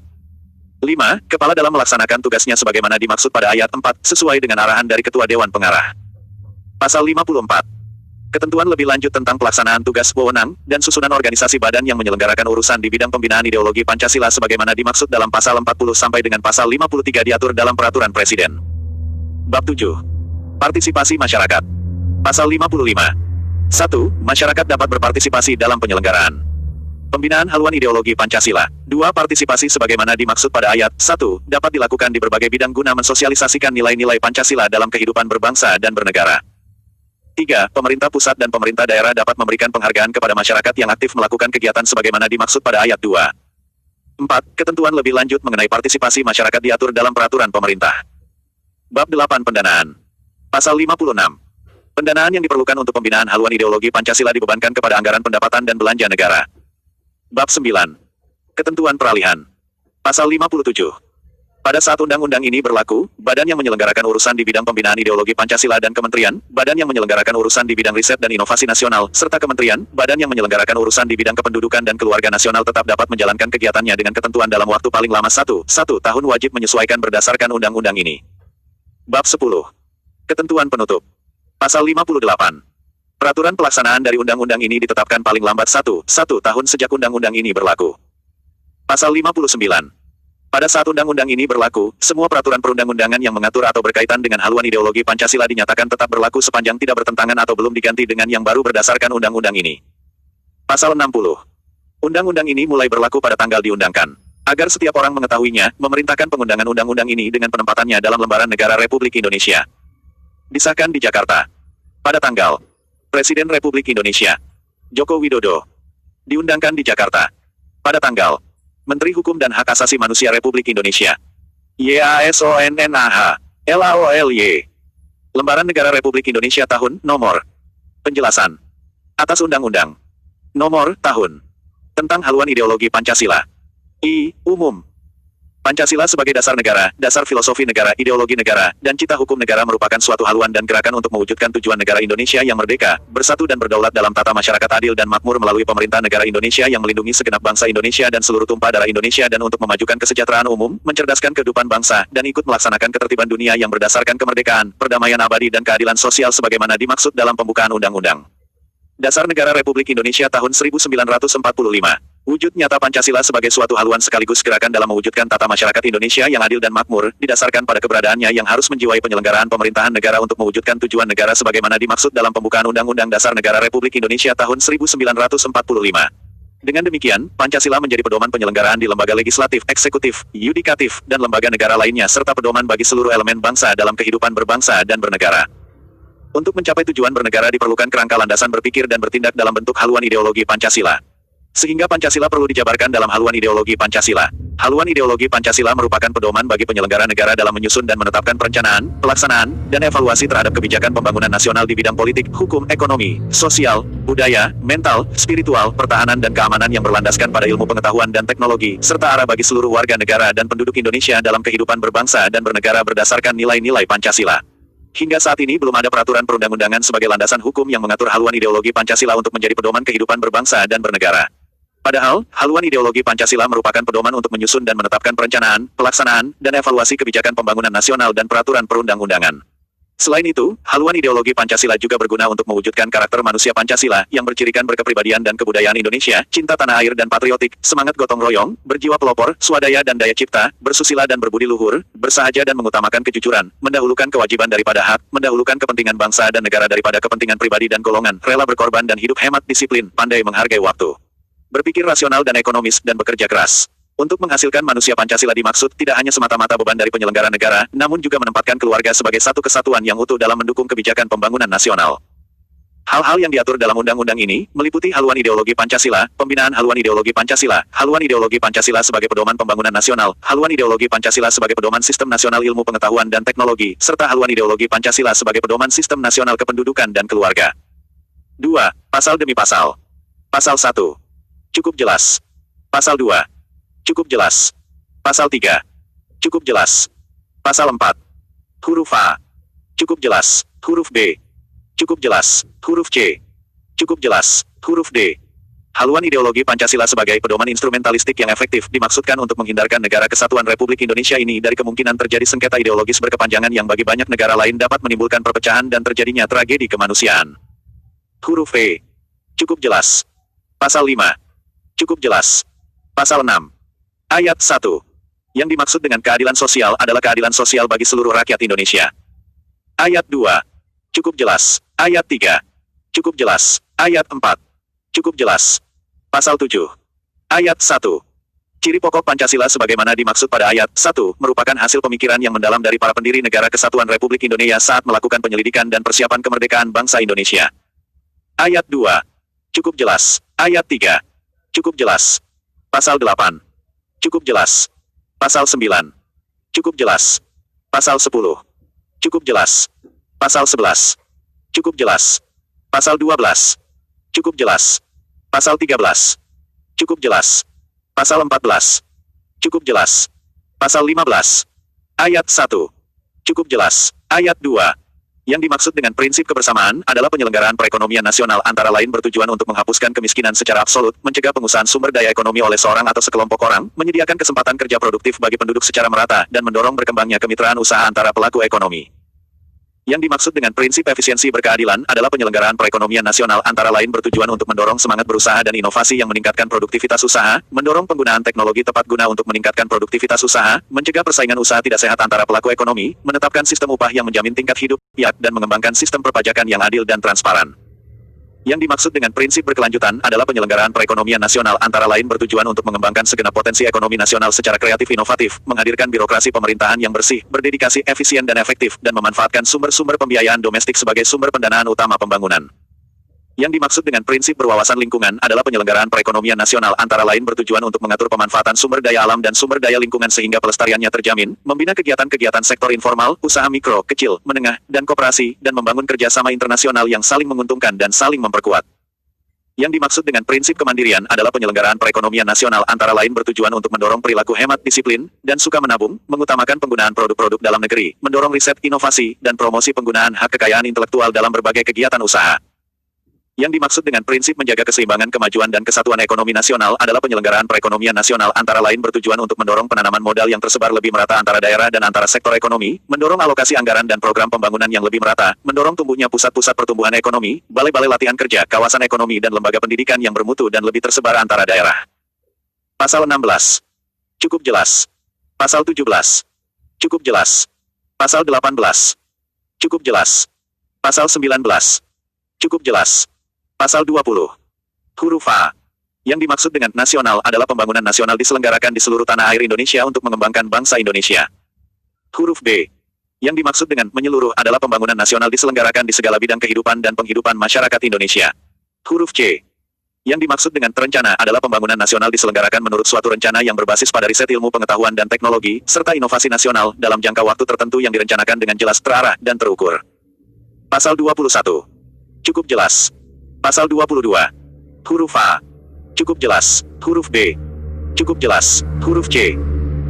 5. Kepala dalam melaksanakan tugasnya sebagaimana dimaksud pada ayat 4, sesuai dengan arahan dari Ketua Dewan Pengarah. Pasal 54. Ketentuan lebih lanjut tentang pelaksanaan tugas, wewenang, dan susunan organisasi badan yang menyelenggarakan urusan di bidang pembinaan ideologi Pancasila sebagaimana dimaksud dalam pasal 40 sampai dengan pasal 53 diatur dalam Peraturan Presiden. Bab 7. Partisipasi masyarakat. Pasal 55. 1. Masyarakat dapat berpartisipasi dalam penyelenggaraan pembinaan haluan ideologi Pancasila. 2. Partisipasi sebagaimana dimaksud pada ayat 1, dapat dilakukan di berbagai bidang guna mensosialisasikan nilai-nilai Pancasila dalam kehidupan berbangsa dan bernegara. 3. Pemerintah pusat dan pemerintah daerah dapat memberikan penghargaan kepada masyarakat yang aktif melakukan kegiatan sebagaimana dimaksud pada ayat 2. 4. Ketentuan lebih lanjut mengenai partisipasi masyarakat diatur dalam peraturan pemerintah. Bab 8 Pendanaan. Pasal 56. Pendanaan yang diperlukan untuk pembinaan haluan ideologi Pancasila dibebankan kepada anggaran pendapatan dan belanja negara. Bab 9. Ketentuan peralihan. Pasal 57. Pada saat undang-undang ini berlaku, badan yang menyelenggarakan urusan di bidang pembinaan ideologi Pancasila dan kementerian, badan yang menyelenggarakan urusan di bidang riset dan inovasi nasional, serta kementerian, badan yang menyelenggarakan urusan di bidang kependudukan dan keluarga nasional tetap dapat menjalankan kegiatannya dengan ketentuan dalam waktu paling lama 1 tahun wajib menyesuaikan berdasarkan undang-undang ini. Bab 10. Ketentuan penutup. Pasal 58. Peraturan pelaksanaan dari undang-undang ini ditetapkan paling lambat 1 tahun sejak undang-undang ini berlaku. Pasal 59. Pada saat undang-undang ini berlaku, semua peraturan perundang-undangan yang mengatur atau berkaitan dengan haluan ideologi Pancasila dinyatakan tetap berlaku sepanjang tidak bertentangan atau belum diganti dengan yang baru berdasarkan undang-undang ini. Pasal 60. Undang-undang ini mulai berlaku pada tanggal diundangkan. Agar setiap orang mengetahuinya, memerintahkan pengundangan undang-undang ini dengan penempatannya dalam lembaran negara Republik Indonesia. Disahkan di Jakarta. Pada tanggal Presiden Republik Indonesia Joko Widodo. Diundangkan di Jakarta. Pada tanggal Menteri Hukum dan Hak Asasi Manusia Republik Indonesia. YASONNAH. LAOLY. Lembaran Negara Republik Indonesia Tahun, Nomor. Penjelasan. Atas Undang-Undang. Nomor, Tahun. Tentang haluan ideologi Pancasila. Umum. Pancasila sebagai dasar negara, dasar filosofi negara, ideologi negara, dan cita hukum negara merupakan suatu haluan dan gerakan untuk mewujudkan tujuan negara Indonesia yang merdeka, bersatu dan berdaulat dalam tata masyarakat adil dan makmur melalui pemerintah negara Indonesia yang melindungi segenap bangsa Indonesia dan seluruh tumpah darah Indonesia dan untuk memajukan kesejahteraan umum, mencerdaskan kehidupan bangsa, dan ikut melaksanakan ketertiban dunia yang berdasarkan kemerdekaan, perdamaian abadi dan keadilan sosial sebagaimana dimaksud dalam pembukaan undang-undang. Dasar Negara Republik Indonesia tahun 1945. Wujud nyata Pancasila sebagai suatu haluan sekaligus gerakan dalam mewujudkan tata masyarakat Indonesia yang adil dan makmur, didasarkan pada keberadaannya yang harus menjiwai penyelenggaraan pemerintahan negara untuk mewujudkan tujuan negara sebagaimana dimaksud dalam pembukaan Undang-Undang Dasar Negara Republik Indonesia tahun 1945. Dengan demikian, Pancasila menjadi pedoman penyelenggaraan di lembaga legislatif, eksekutif, yudikatif, dan lembaga negara lainnya serta pedoman bagi seluruh elemen bangsa dalam kehidupan berbangsa dan bernegara. Untuk mencapai tujuan bernegara diperlukan kerangka landasan berpikir dan bertindak dalam bentuk haluan ideologi Pancasila. Sehingga Pancasila perlu dijabarkan dalam haluan ideologi Pancasila. Haluan ideologi Pancasila merupakan pedoman bagi penyelenggara negara dalam menyusun dan menetapkan perencanaan, pelaksanaan, dan evaluasi terhadap kebijakan pembangunan nasional di bidang politik, hukum, ekonomi, sosial, budaya, mental, spiritual, pertahanan dan keamanan yang berlandaskan pada ilmu pengetahuan dan teknologi, serta arah bagi seluruh warga negara dan penduduk Indonesia dalam kehidupan berbangsa dan bernegara berdasarkan nilai-nilai Pancasila. Hingga saat ini belum ada peraturan perundang-undangan sebagai landasan hukum yang mengatur haluan ideologi Pancasila untuk menjadi pedoman kehidupan berbangsa dan bernegara. Padahal, haluan ideologi Pancasila merupakan pedoman untuk menyusun dan menetapkan perencanaan, pelaksanaan, dan evaluasi kebijakan pembangunan nasional dan peraturan perundang-undangan. Selain itu, haluan ideologi Pancasila juga berguna untuk mewujudkan karakter manusia Pancasila yang bercirikan berkepribadian dan kebudayaan Indonesia, cinta tanah air dan patriotik, semangat gotong royong, berjiwa pelopor, swadaya dan daya cipta, bersusila dan berbudi luhur, bersahaja dan mengutamakan kejujuran, mendahulukan kewajiban daripada hak, mendahulukan kepentingan bangsa dan negara daripada kepentingan pribadi dan golongan, rela berkorban dan hidup hemat disiplin, pandai menghargai waktu. Berpikir rasional dan ekonomis, dan bekerja keras. Untuk menghasilkan manusia Pancasila dimaksud tidak hanya semata-mata beban dari penyelenggara negara, namun juga menempatkan keluarga sebagai satu kesatuan yang utuh dalam mendukung kebijakan pembangunan nasional. Hal-hal yang diatur dalam undang-undang ini, meliputi haluan ideologi Pancasila, pembinaan haluan ideologi Pancasila, haluan ideologi Pancasila sebagai pedoman pembangunan nasional, haluan ideologi Pancasila sebagai pedoman sistem nasional ilmu pengetahuan dan teknologi, serta haluan ideologi Pancasila sebagai pedoman sistem nasional kependudukan dan keluarga. 2. Pasal demi pasal. Pasal 1. Cukup jelas. Pasal 2. Cukup jelas. Pasal 3. Cukup jelas. Pasal 4. Huruf A. Cukup jelas. Huruf B. Cukup jelas. Huruf C. Cukup jelas. Huruf D. Haluan ideologi Pancasila sebagai pedoman instrumentalistik yang efektif dimaksudkan untuk menghindarkan negara kesatuan Republik Indonesia ini dari kemungkinan terjadi sengketa ideologis berkepanjangan yang bagi banyak negara lain dapat menimbulkan perpecahan dan terjadinya tragedi kemanusiaan. Huruf E. Cukup jelas. Pasal 5. Cukup jelas. Pasal 6. Ayat 1. Yang dimaksud dengan keadilan sosial adalah keadilan sosial bagi seluruh rakyat Indonesia. Ayat 2. Cukup jelas. Ayat 3. Cukup jelas. Ayat 4. Cukup jelas. Pasal 7. Ayat 1. Ciri pokok Pancasila sebagaimana dimaksud pada ayat 1, merupakan hasil pemikiran yang mendalam dari para pendiri Negara Kesatuan Republik Indonesia saat melakukan penyelidikan dan persiapan kemerdekaan bangsa Indonesia. Ayat 2. Cukup jelas. Ayat 3. Cukup jelas. Pasal 8. Cukup jelas. Pasal 9. Cukup jelas. Pasal 10. Cukup jelas. Pasal 11. Cukup jelas. Pasal 12. Cukup jelas. Pasal 13. Cukup jelas. Pasal 14. Cukup jelas. Pasal 15. Ayat 1. Cukup jelas. Ayat 2. Yang dimaksud dengan prinsip kebersamaan adalah penyelenggaraan perekonomian nasional antara lain bertujuan untuk menghapuskan kemiskinan secara absolut, mencegah pengusahaan sumber daya ekonomi oleh seorang atau sekelompok orang, menyediakan kesempatan kerja produktif bagi penduduk secara merata, dan mendorong berkembangnya kemitraan usaha antara pelaku ekonomi. Yang dimaksud dengan prinsip efisiensi berkeadilan adalah penyelenggaraan perekonomian nasional antara lain bertujuan untuk mendorong semangat berusaha dan inovasi yang meningkatkan produktivitas usaha, mendorong penggunaan teknologi tepat guna untuk meningkatkan produktivitas usaha, mencegah persaingan usaha tidak sehat antara pelaku ekonomi, menetapkan sistem upah yang menjamin tingkat hidup layak, dan mengembangkan sistem perpajakan yang adil dan transparan. Yang dimaksud dengan prinsip berkelanjutan adalah penyelenggaraan perekonomian nasional antara lain bertujuan untuk mengembangkan segenap potensi ekonomi nasional secara kreatif inovatif, menghadirkan birokrasi pemerintahan yang bersih, berdedikasi, efisien dan efektif, dan memanfaatkan sumber-sumber pembiayaan domestik sebagai sumber pendanaan utama pembangunan. Yang dimaksud dengan prinsip berwawasan lingkungan adalah penyelenggaraan perekonomian nasional antara lain bertujuan untuk mengatur pemanfaatan sumber daya alam dan sumber daya lingkungan sehingga pelestariannya terjamin, membina kegiatan-kegiatan sektor informal, usaha mikro, kecil, menengah, dan koperasi, dan membangun kerjasama internasional yang saling menguntungkan dan saling memperkuat. Yang dimaksud dengan prinsip kemandirian adalah penyelenggaraan perekonomian nasional antara lain bertujuan untuk mendorong perilaku hemat disiplin, dan suka menabung, mengutamakan penggunaan produk-produk dalam negeri, mendorong riset, inovasi, dan promosi penggunaan hak kekayaan intelektual dalam berbagai kegiatan usaha. Yang dimaksud dengan prinsip menjaga keseimbangan kemajuan dan kesatuan ekonomi nasional adalah penyelenggaraan perekonomian nasional antara lain bertujuan untuk mendorong penanaman modal yang tersebar lebih merata antara daerah dan antara sektor ekonomi, mendorong alokasi anggaran dan program pembangunan yang lebih merata, mendorong tumbuhnya pusat-pusat pertumbuhan ekonomi, balai-balai latihan kerja, kawasan ekonomi dan lembaga pendidikan yang bermutu dan lebih tersebar antara daerah. Pasal 16. Cukup jelas. Pasal 17. Cukup jelas. Pasal 18. Cukup jelas. Pasal 19. Cukup jelas. Pasal 20. Huruf A. Yang dimaksud dengan nasional adalah pembangunan nasional diselenggarakan di seluruh tanah air Indonesia untuk mengembangkan bangsa Indonesia. Huruf B. Yang dimaksud dengan menyeluruh adalah pembangunan nasional diselenggarakan di segala bidang kehidupan dan penghidupan masyarakat Indonesia. Huruf C. Yang dimaksud dengan terencana adalah pembangunan nasional diselenggarakan menurut suatu rencana yang berbasis pada riset ilmu pengetahuan dan teknologi, serta inovasi nasional dalam jangka waktu tertentu yang direncanakan dengan jelas, terarah, dan terukur. Pasal 21. Cukup jelas. Pasal 22. Huruf A. Cukup jelas. Huruf B. Cukup jelas. Huruf C.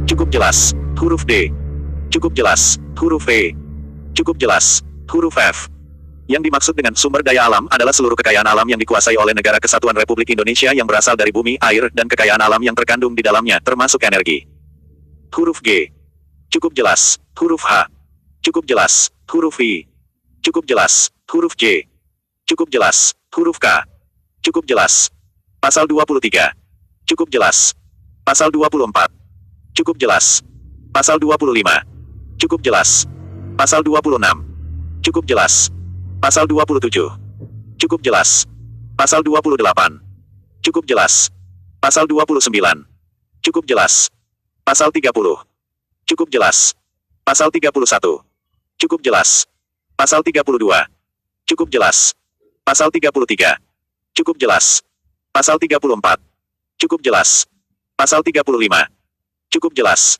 Cukup jelas. Huruf D. Cukup jelas. Huruf E. Cukup jelas. Huruf F. Yang dimaksud dengan sumber daya alam adalah seluruh kekayaan alam yang dikuasai oleh Negara Kesatuan Republik Indonesia yang berasal dari bumi, air, dan kekayaan alam yang terkandung di dalamnya, termasuk energi. Huruf G. Cukup jelas. Huruf H. Cukup jelas. Huruf I. Cukup jelas. Huruf J. Cukup jelas. Huruf K. Cukup jelas. Pasal 23. Cukup jelas. Pasal 24. Cukup jelas. Pasal 25. Cukup jelas. Pasal 26. Cukup jelas. Pasal 27. Cukup jelas. Pasal 28. Cukup jelas. Pasal 29. Cukup jelas. Pasal 30. Cukup jelas. Pasal 31. Cukup jelas. Pasal 32. Cukup jelas. Pasal 33. Cukup jelas. Pasal 34. Cukup jelas. Pasal 35. Cukup jelas.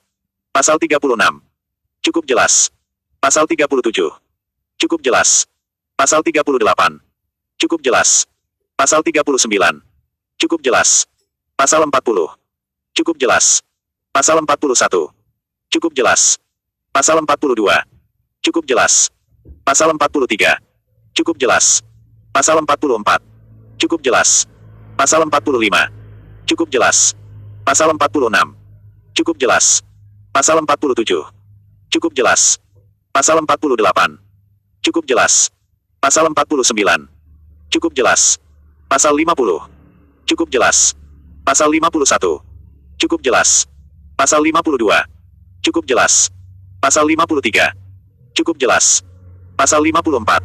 Pasal 36. Cukup jelas. Pasal 37. Cukup jelas. Pasal 38. Cukup jelas. Pasal 39. Cukup jelas. Pasal 40. Cukup jelas. Pasal 41. Cukup jelas. Pasal 42. Cukup jelas. Pasal 43. Cukup jelas. Pasal 44. Cukup jelas. Pasal 45. Cukup jelas. Pasal 46. Cukup jelas. Pasal 47. Cukup jelas. Pasal 48. Cukup jelas. Pasal 49. Cukup jelas. Pasal 50. Cukup jelas. Pasal 51. Cukup jelas. Pasal 52. Cukup jelas. Pasal 53. Cukup jelas. Pasal 54.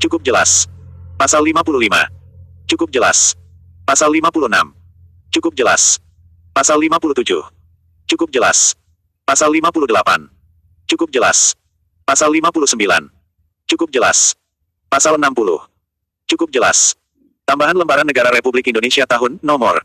Cukup jelas. Pasal 55. Cukup jelas. Pasal 56. Cukup jelas. Pasal 57. Cukup jelas. Pasal 58. Cukup jelas. Pasal 59. Cukup jelas. Pasal 60. Cukup jelas. Tambahan Lembaran Negara Republik Indonesia Tahun, Nomor